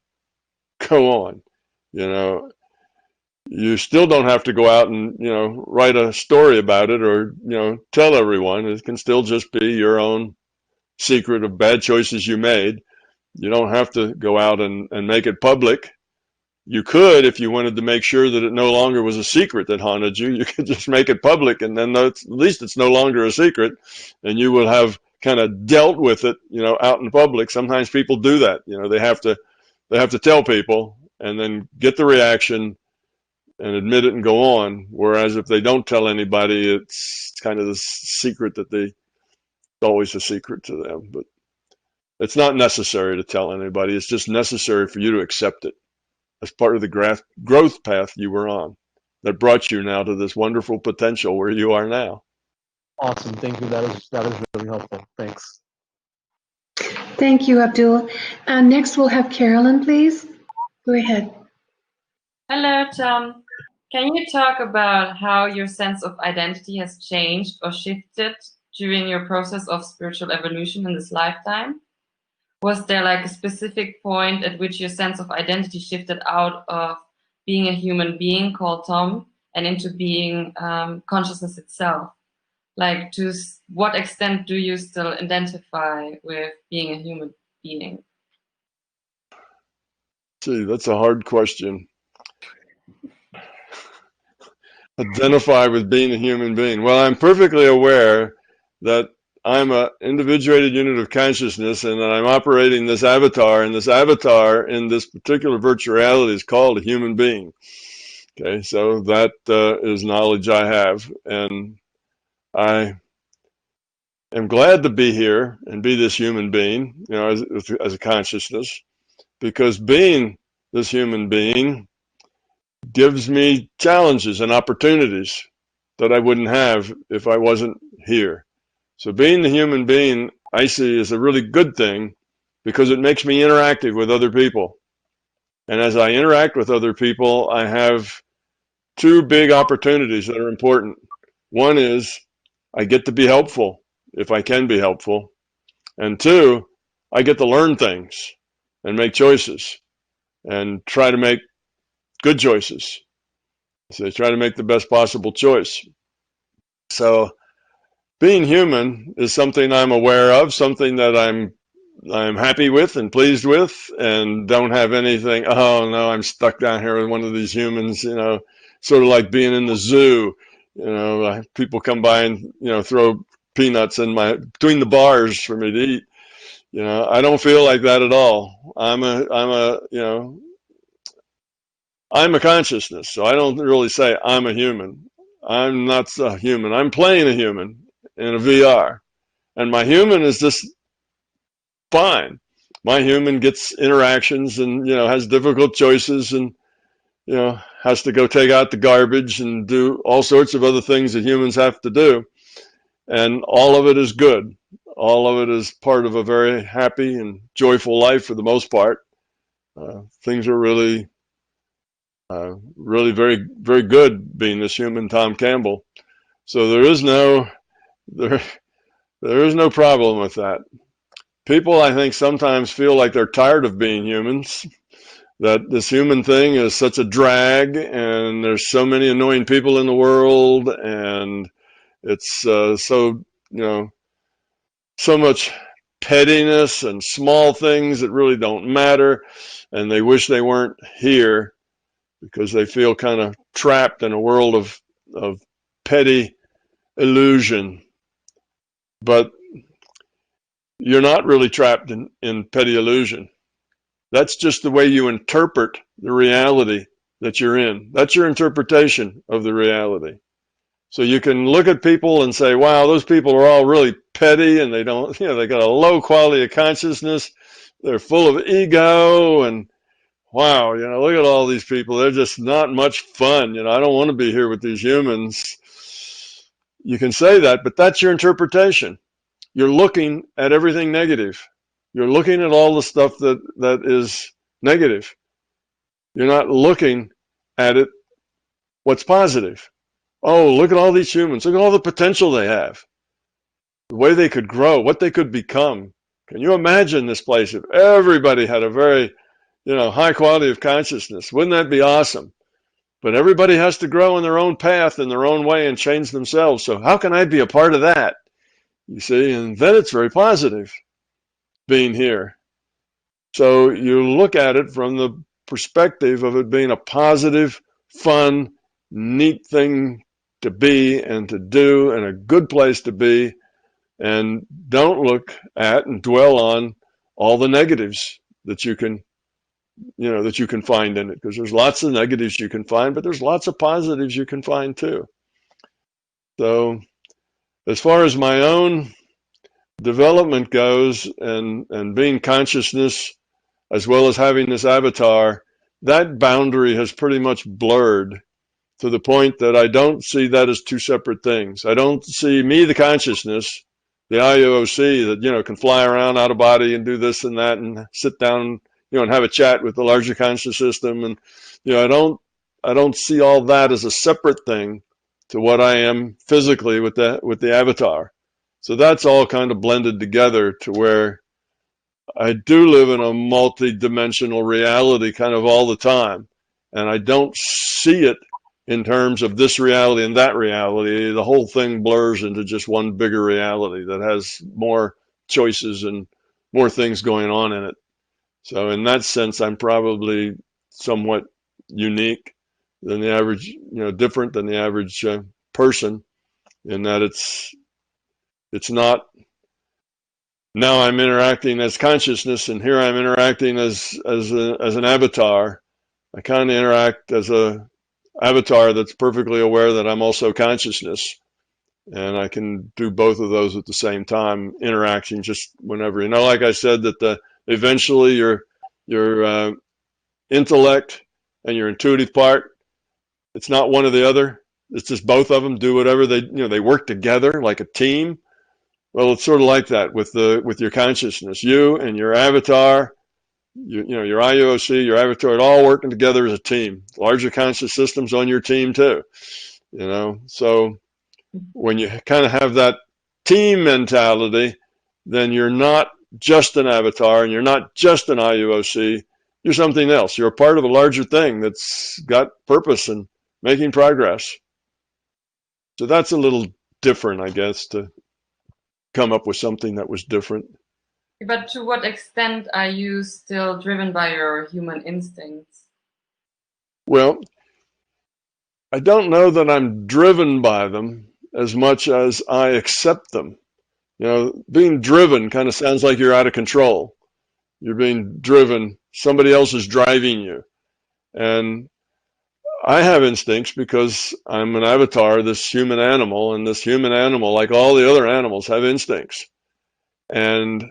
go on. You know, you still don't have to go out and, write a story about it or, tell everyone. It can still just be your own secret of bad choices you made. You don't have to go out and make it public. You could, if you wanted to make sure that it no longer was a secret that haunted you, you could just make it public, and then at least it's no longer a secret, and you will have kind of dealt with it, out in public. Sometimes people do that. They have to tell people and then get the reaction and admit it and go on. Whereas if they don't tell anybody, it's kind of the secret that it's always a secret to them. But it's not necessary to tell anybody. It's just necessary for you to accept it as part of the growth path you were on that brought you now to this wonderful potential where you are now. Awesome. Thank you. That is really helpful. Thanks. Thank you, Abdul. Next, we'll have Carolyn, please. Go ahead. Hello, Tom. Can you talk about how your sense of identity has changed or shifted during your process of spiritual evolution in this lifetime? Was there like a specific point at which your sense of identity shifted out of being a human being called Tom and into being consciousness itself? Like, to what extent do you still identify with being a human being? See, that's a hard question. Identify with being a human being. Well, I'm perfectly aware that I'm an individuated unit of consciousness and that I'm operating this avatar, and this avatar in this particular virtual reality is called a human being. Okay, so that is knowledge I have, and I am glad to be here and be this human being, as a consciousness, because being this human being gives me challenges and opportunities that I wouldn't have if I wasn't here. So being the human being, I see, is a really good thing because it makes me interactive with other people. And as I interact with other people, I have two big opportunities that are important. One is I get to be helpful if I can be helpful. And two, I get to learn things and make choices and try to make good choices. So try to make the best possible choice. So being human is something I'm aware of, something that I'm happy with and pleased with, and don't have anything, oh no, I'm stuck down here with one of these humans, sort of like being in the zoo. People come by and, throw peanuts in between the bars for me to eat. I don't feel like that at all. I'm a consciousness, so I don't really say I'm a human. I'm not a human. I'm playing a human. in a VR. And my human is just fine. My human gets interactions and, has difficult choices and, has to go take out the garbage and do all sorts of other things that humans have to do. And all of it is good. All of it is part of a very happy and joyful life for the most part. Things are really very, very good being this human Tom Campbell. So there is no problem with that. People, I think, sometimes feel like they're tired of being humans, that this human thing is such a drag, and there's so many annoying people in the world, and it's so much pettiness and small things that really don't matter, and they wish they weren't here because they feel kind of trapped in a world of petty illusion. But you're not really trapped in petty illusion. That's just the way you interpret the reality that you're in. That's your interpretation of the reality. So you can look at people and say, wow, those people are all really petty, and they don't, they got a low quality of consciousness. They're full of ego, and wow, look at all these people. They're just not much fun. I don't want to be here with these humans. You can say that, but that's your interpretation. You're looking at everything negative. You're looking at all the stuff that is negative. You're not looking at it, what's positive. Oh, look at all these humans. Look at all the potential they have. The way they could grow, what they could become. Can you imagine this place if everybody had a very, high quality of consciousness? Wouldn't that be awesome? But everybody has to grow in their own path, in their own way, and change themselves. So how can I be a part of that? You see, and then it's very positive being here. So you look at it from the perspective of it being a positive, fun, neat thing to be and to do, and a good place to be, and don't look at and dwell on all the negatives that you can find in it, because there's lots of negatives you can find, but there's lots of positives you can find too. So as far as my own development goes, and being consciousness as well as having this avatar, that boundary has pretty much blurred to the point that I don't see that as two separate things. I don't see me, the consciousness, the IUOC that, can fly around out of body and do this and that and sit down, and have a chat with the larger conscious system. And, I don't see all that as a separate thing to what I am physically with the avatar. So that's all kind of blended together to where I do live in a multi-dimensional reality kind of all the time. And I don't see it in terms of this reality and that reality. The whole thing blurs into just one bigger reality that has more choices and more things going on in it. So in that sense, I'm probably somewhat unique than the average, different than the average person, in that it's not, now I'm interacting as consciousness, and here I'm interacting as an avatar. I kind of interact as a avatar that's perfectly aware that I'm also consciousness, and I can do both of those at the same time, interacting just whenever. Like I said, that eventually your intellect and your intuitive part, it's not one or the other. It's just both of them do whatever they work together like a team. Well, it's sort of like that with your consciousness. You and your avatar, your IUOC, your avatar, it all working together as a team. Larger conscious systems on your team too. So when you kind of have that team mentality, then you're not just an avatar and you're not just an IUOC. You're something else. You're a part of a larger thing that's got purpose and making progress. So that's a little different, I guess, to come up with something that was different. But to what extent are you still driven by your human instincts? Well, I don't know that I'm driven by them as much as I accept them. Being driven kind of sounds like you're out of control. You're being driven. Somebody else is driving you. And I have instincts because I'm an avatar of this human animal, and this human animal, like all the other animals, have instincts. And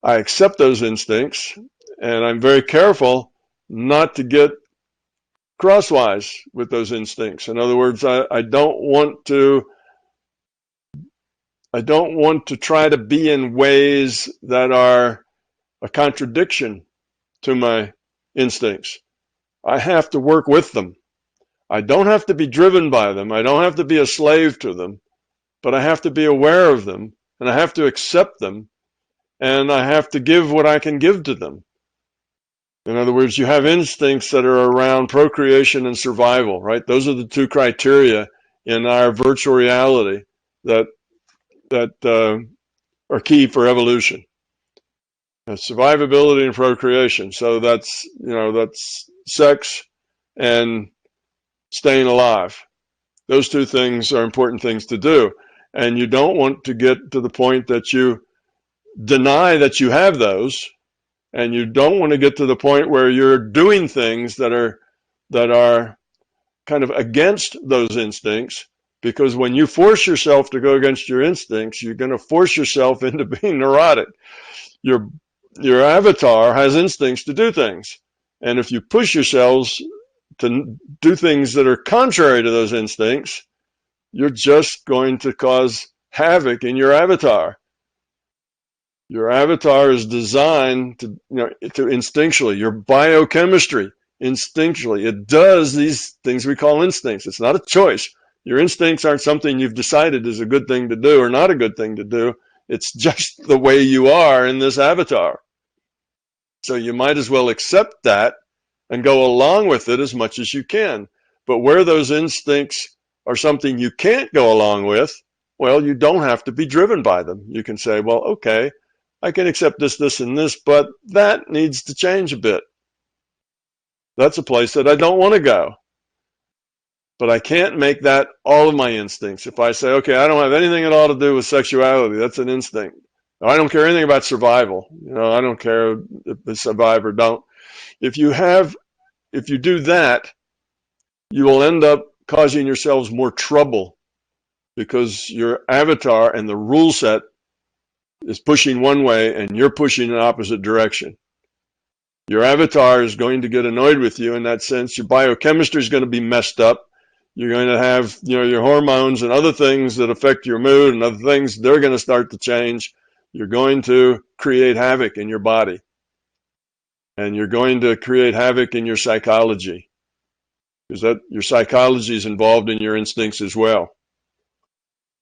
I accept those instincts, and I'm very careful not to get crosswise with those instincts. In other words, I don't want to try to be in ways that are a contradiction to my instincts. I have to work with them. I don't have to be driven by them. I don't have to be a slave to them, but I have to be aware of them, and I have to accept them, and I have to give what I can give to them. In other words, you have instincts that are around procreation and survival, right? Those are the two criteria in our virtual reality that are key for evolution. Survivability and procreation. So that's sex and staying alive. Those two things are important things to do. And you don't want to get to the point that you deny that you have those, and you don't want to get to the point where you're doing things that are kind of against those instincts, because when you force yourself to go against your instincts, you're going to force yourself into being neurotic. Your avatar has instincts to do things, and if you push yourselves to do things that are contrary to those instincts, you're just going to cause havoc in your avatar. Your avatar is designed to instinctually, your biochemistry, instinctually, it does these things we call instincts. It's not a choice. Your instincts aren't something you've decided is a good thing to do or not a good thing to do. It's just the way you are in this avatar. So you might as well accept that and go along with it as much as you can. But where those instincts are something you can't go along with, well, you don't have to be driven by them. You can say, well, okay, I can accept this, this, and this, but that needs to change a bit. That's a place that I don't want to go. But I can't make that all of my instincts. If I say, okay, I don't have anything at all to do with sexuality, that's an instinct. I don't care anything about survival. I don't care if they survive or don't. If you do that, you will end up causing yourselves more trouble, because your avatar and the rule set is pushing one way and you're pushing in opposite direction. Your avatar is going to get annoyed with you in that sense. Your biochemistry is going to be messed up. You're going to have your hormones and other things that affect your mood and other things, they're going to start to change. You're going to create havoc in your body. And you're going to create havoc in your psychology, because your psychology is involved in your instincts as well.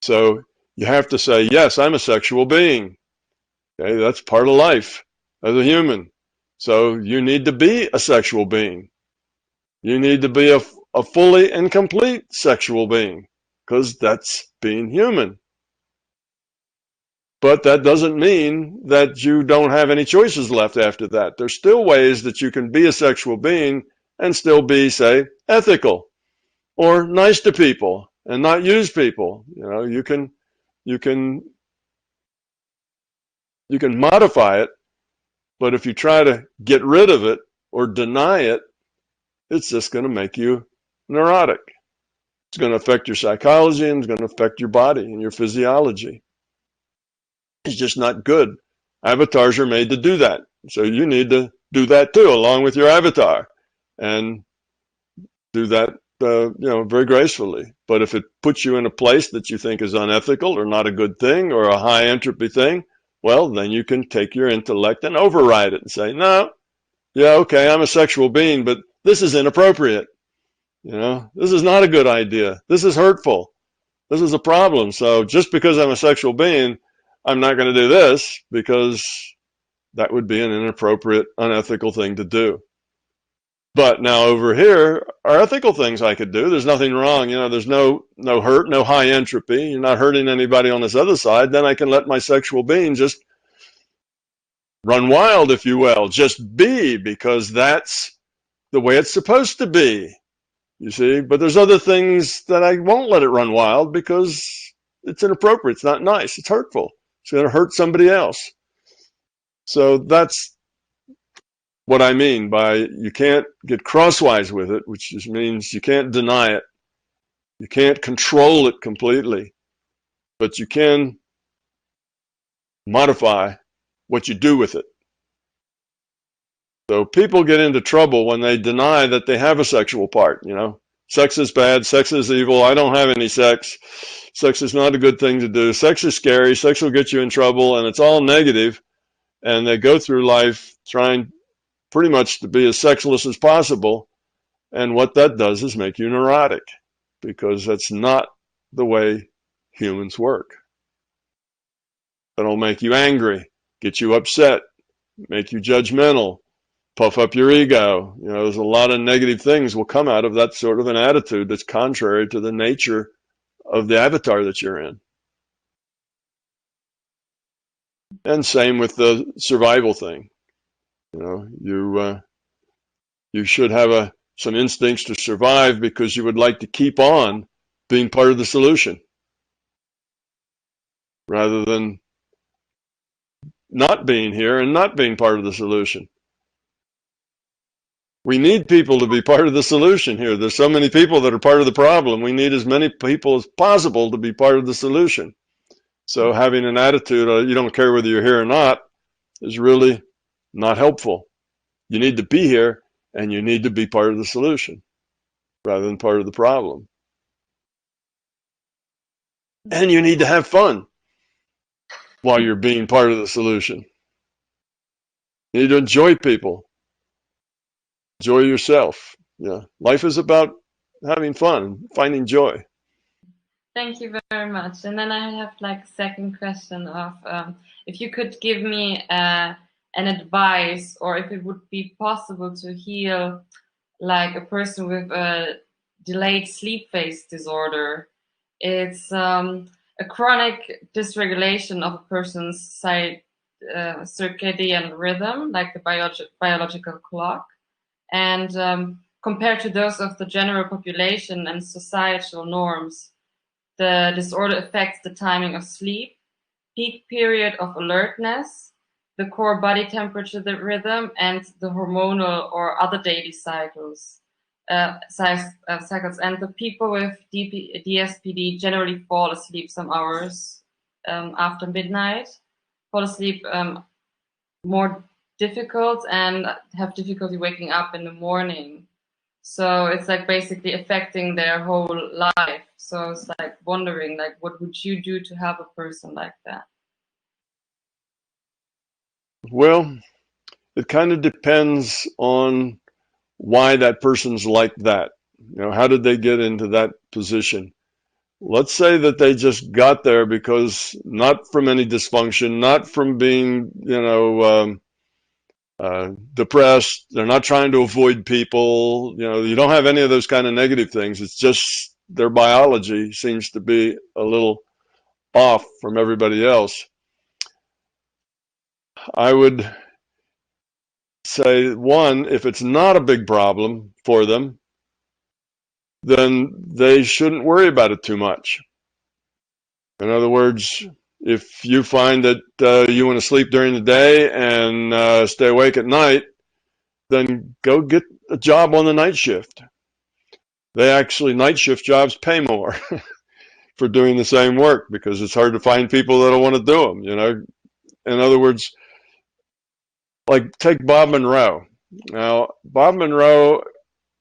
So you have to say, yes, I'm a sexual being. Okay, that's part of life as a human. So you need to be a sexual being. You need to be a fully and complete sexual being, because that's being human. But that doesn't mean that you don't have any choices left after that. There's still ways that you can be a sexual being and still be, say, ethical or nice to people and not use people. You can modify it, but if you try to get rid of it or deny it, it's just going to make you neurotic. It's going to affect your psychology, and it's going to affect your body and your physiology. It's just not good. Avatars are made to do that. So you need to do that too, along with your avatar, and do that very gracefully. But if it puts you in a place that you think is unethical or not a good thing or a high entropy thing, well, then you can take your intellect and override it and say, no, yeah, okay, I'm a sexual being, but this is inappropriate. This is not a good idea. This is hurtful. This is a problem. So just because I'm a sexual being, I'm not going to do this, because that would be an inappropriate, unethical thing to do. But now over here are ethical things I could do. There's nothing wrong. There's no hurt, no high entropy. You're not hurting anybody on this other side. Then I can let my sexual being just run wild, if you will, just be, because that's the way it's supposed to be, you see. But there's other things that I won't let it run wild, because it's inappropriate. It's not nice. It's hurtful. It's going to hurt somebody else. So that's what I mean by you can't get crosswise with it, which just means you can't deny it. You can't control it completely, but you can modify what you do with it. So people get into trouble when they deny that they have a sexual part, you know. Sex is bad, sex is evil, I don't have any sex. Sex is not a good thing to do. Sex is scary, sex will get you in trouble, and it's all negative. And they go through life trying pretty much to be as sexless as possible. And what that does is make you neurotic, because that's not the way humans work. It'll make you angry, get you upset, make you judgmental, puff up your ego. You know, there's a lot of negative things will come out of that sort of an attitude that's contrary to the nature of the avatar that you're in. And same with the survival thing. You know, you should have some instincts to survive, because you would like to keep on being part of the solution rather than not being here and not being part of the solution. We need people to be part of the solution here. There's so many people that are part of the problem. We need as many people as possible to be part of the solution. So having an attitude, you don't care whether you're here or not, is really not helpful. You need to be here, and you need to be part of the solution rather than part of the problem. And you need to have fun while you're being part of the solution. You need to enjoy people. Enjoy yourself. Yeah, life is about having fun, finding joy. Thank you very much. And then I have like a second question of if you could give me an advice, or if it would be possible to heal like a person with a delayed sleep phase disorder. It's a chronic dysregulation of a person's circadian rhythm, like the biological clock. And compared to those of the general population and societal norms, the disorder affects the timing of sleep, peak period of alertness, the core body temperature, the rhythm, and the hormonal or other daily cycles. And the people with DSPD generally fall asleep some hours after midnight, fall asleep more difficult, and have difficulty waking up in the morning. So it's like basically affecting their whole life. So it's like wondering, like, what would you do to help a person like that? Well, it kind of depends on why that person's like that. You know, how did they get into that position? Let's say that they just got there because not from any dysfunction, not from being, you know, depressed. They're not trying to avoid people. You know, you don't have any of those kind of negative things. It's just their biology seems to be a little off from everybody else. I would say, one, if it's not a big problem for them, then they shouldn't worry about it too much. In other words, if you find that you want to sleep during the day and stay awake at night, then go get a job on the night shift. They actually, night shift jobs pay more for doing the same work, because it's hard to find people that'll want to do them, you know. In other words, like take Bob Monroe. Now, Bob Monroe,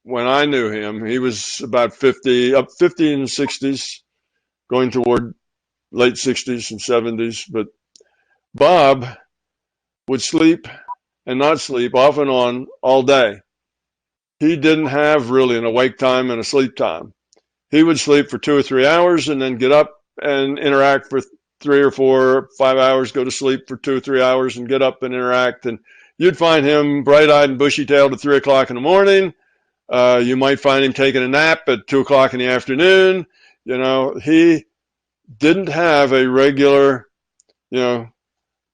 when I knew him, he was about 50, up 50 in the 60s, going toward late 60s and 70s. But Bob would sleep and not sleep off and on all day. He didn't have really an awake time and a sleep time. He would sleep for 2 or 3 hours and then get up and interact for 3 or 4, 5 hours, go to sleep for 2 or 3 hours and get up and interact. And you'd find him bright-eyed and bushy-tailed at 3 o'clock in the morning. You might find him taking a nap at 2 o'clock in the afternoon. You know, he didn't have a regular, you know,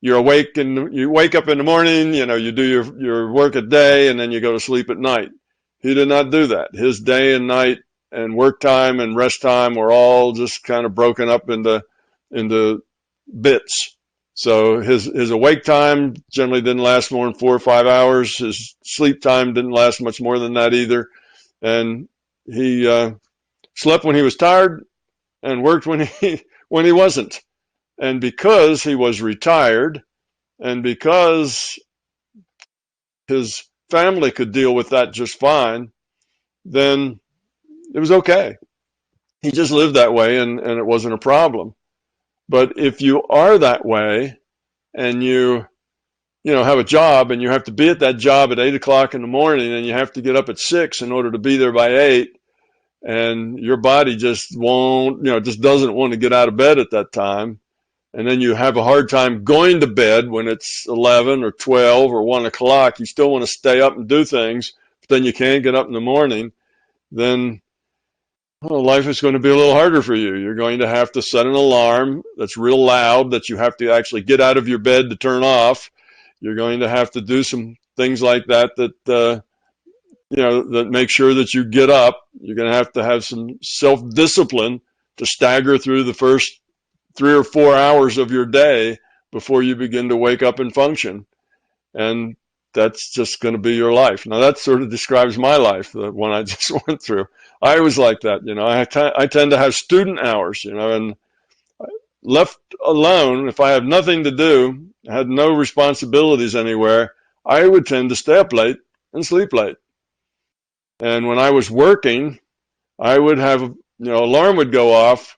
you're awake and you wake up in the morning, you know, you do your work at day and then you go to sleep at night. He did not do that. His day and night and work time and rest time were all just kind of broken up into bits. So his awake time generally didn't last more than 4 or 5 hours. His sleep time didn't last much more than that either. And he slept when he was tired and worked when he wasn't. And because he was retired, and because his family could deal with that just fine, then it was okay. He just lived that way, and it wasn't a problem. But if you are that way, and you have a job, and you have to be at that job at 8 o'clock in the morning, and you have to get up at 6 in order to be there by 8, and your body just won't, just doesn't want to get out of bed at that time, and then you have a hard time going to bed when it's 11 or 12 or 1 o'clock, you still want to stay up and do things, but then you can't get up in the morning, then life is going to be a little harder for you. You're going to have to set an alarm that's real loud that you have to actually get out of your bed to turn off. You're going to have to do some things like that that make sure that you get up. You're going to have some self-discipline to stagger through the first 3 or 4 hours of your day before you begin to wake up and function. And that's just going to be your life. Now that sort of describes my life, the one I just went through. I was like that, I tend to have student hours, and left alone, if I have nothing to do, had no responsibilities anywhere, I would tend to stay up late and sleep late. And when I was working, I would have, alarm would go off,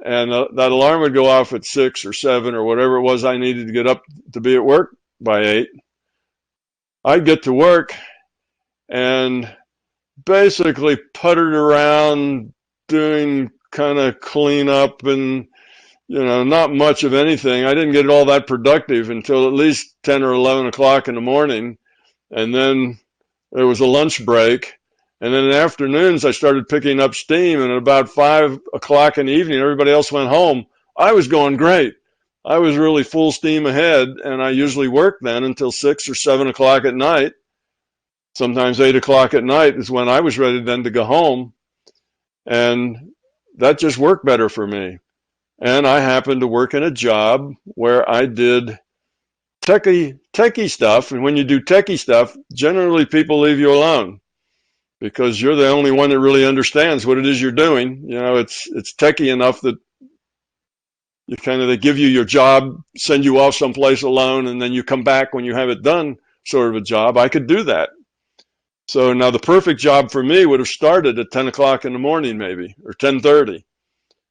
and that alarm would go off at 6 or 7 or whatever it was I needed to get up to be at work by 8. I'd get to work and basically puttered around doing kind of cleanup and, not much of anything. I didn't get all that productive until at least 10 or 11 o'clock in the morning. And then there was a lunch break. And then in the afternoons, I started picking up steam. And at about 5 o'clock in the evening, everybody else went home. I was going great. I was really full steam ahead, and I usually worked then until 6 or 7 o'clock at night. Sometimes 8 o'clock at night is when I was ready then to go home, and that just worked better for me. And I happened to work in a job where I did techie stuff, and when you do techie stuff, generally people leave you alone because you're the only one that really understands what it is you're doing. It's techie enough that they give you your job, send you off someplace alone, and then you come back when you have it done, sort of a job. I could do that. So now the perfect job for me would have started at 10 o'clock in the morning maybe, or 10:30.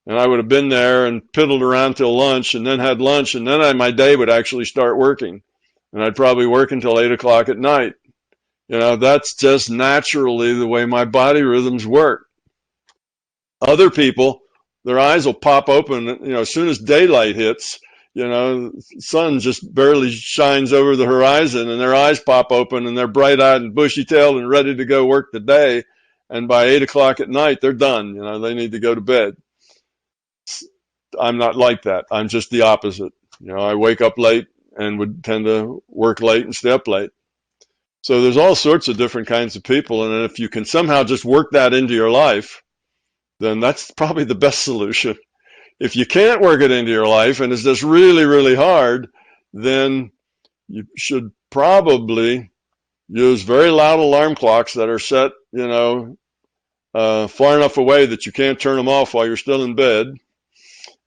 And I would have been there and piddled around till lunch, and then had lunch, and then my day would actually start working. And I'd probably work until 8 o'clock at night. That's just naturally the way my body rhythms work. Other people, their eyes will pop open, as soon as daylight hits, the sun just barely shines over the horizon and their eyes pop open and they're bright-eyed and bushy-tailed and ready to go work the day. And by 8 o'clock at night, they're done. They need to go to bed. I'm not like that. I'm just the opposite. I wake up late and would tend to work late and stay up late. So there's all sorts of different kinds of people. And if you can somehow just work that into your life, then that's probably the best solution. If you can't work it into your life and it's just really, really hard, then you should probably use very loud alarm clocks that are set, far enough away that you can't turn them off while you're still in bed,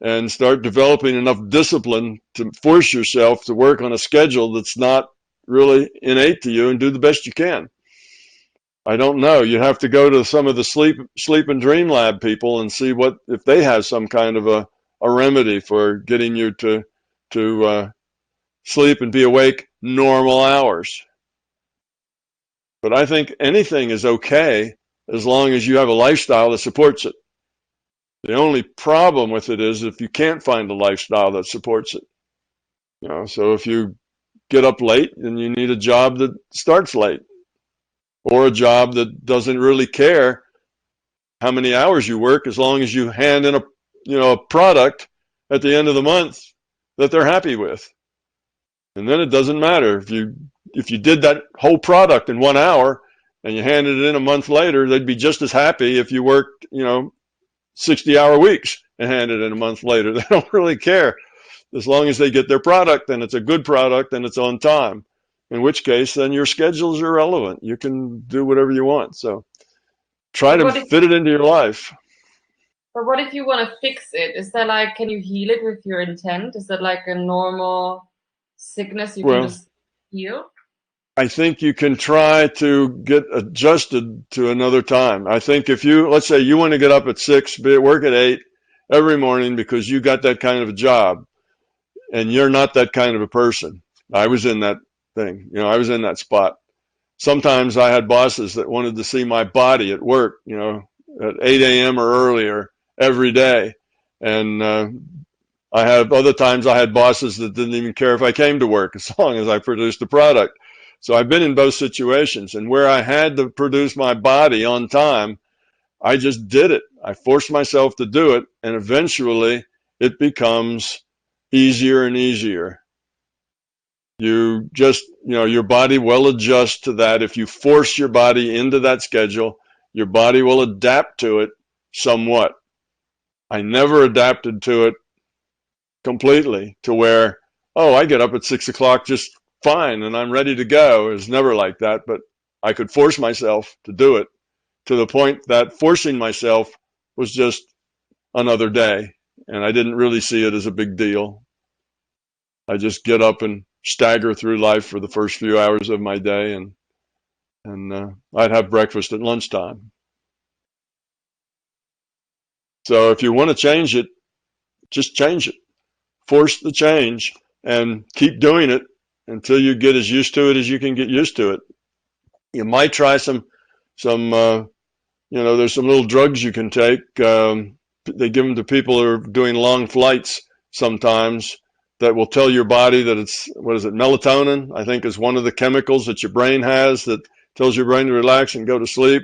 and start developing enough discipline to force yourself to work on a schedule that's not really innate to you and do the best you can. I don't know. You have to go to some of the sleep and dream lab people and see if they have some kind of a remedy for getting you to sleep and be awake normal hours. But I think anything is okay as long as you have a lifestyle that supports it. The only problem with it is if you can't find a lifestyle that supports it. So if you get up late, then you need a job that starts late, or a job that doesn't really care how many hours you work as long as you hand in a product at the end of the month that they're happy with. And then it doesn't matter if you did that whole product in 1 hour and you handed it in a month later, they'd be just as happy if you worked 60-hour weeks and handed it in a month later. They don't really care. As long as they get their product and it's a good product and it's on time, in which case then your schedule is irrelevant. You can do whatever you want. So try to fit it into your life. But what if you want to fix it? Is that like, can you heal it with your intent? Is that like a normal sickness you can just heal? I think you can try to get adjusted to another time. I think if you, let's say you want to get up at 6, work at 8 every morning because you got that kind of a job and you're not that kind of a person. I was in that thing, you know, I was in that spot. Sometimes I had bosses that wanted to see my body at work, you know, at 8 a.m. or earlier every day. And I had other times I had bosses that didn't even care if I came to work as long as I produced the product. So I've been in both situations, and where I had to produce my body on time, I just did it. I forced myself to do it, and eventually it becomes easier and easier. You just, you know, your body will adjust to that. If you force your body into that schedule, your body will adapt to it somewhat. I never adapted to it completely to where, oh, I get up at 6 o'clock just fine and I'm ready to go. It was never like that, but I could force myself to do it to the point that forcing myself was just another day, and I didn't really see it as a big deal. I just get up and stagger through life for the first few hours of my day, and I'd have breakfast at lunchtime. So if you want to change it, just change it. Force the change and keep doing it until you get as used to it as you can get used to it. You might try some you know, there's some little drugs you can take. They give them to people who are doing long flights sometimes that will tell your body that it's, what is it, melatonin, I think is one of the chemicals that your brain has that tells your brain to relax and go to sleep.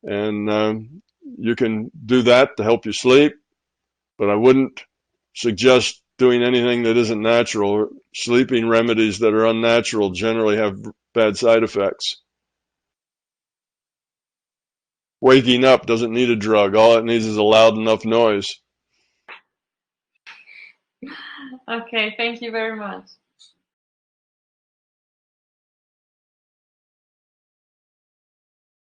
And you can do that to help you sleep, but I wouldn't suggest doing anything that isn't natural. Sleeping remedies that are unnatural generally have bad side effects. Waking up doesn't need a drug. All it needs is a loud enough noise. Okay, thank you very much.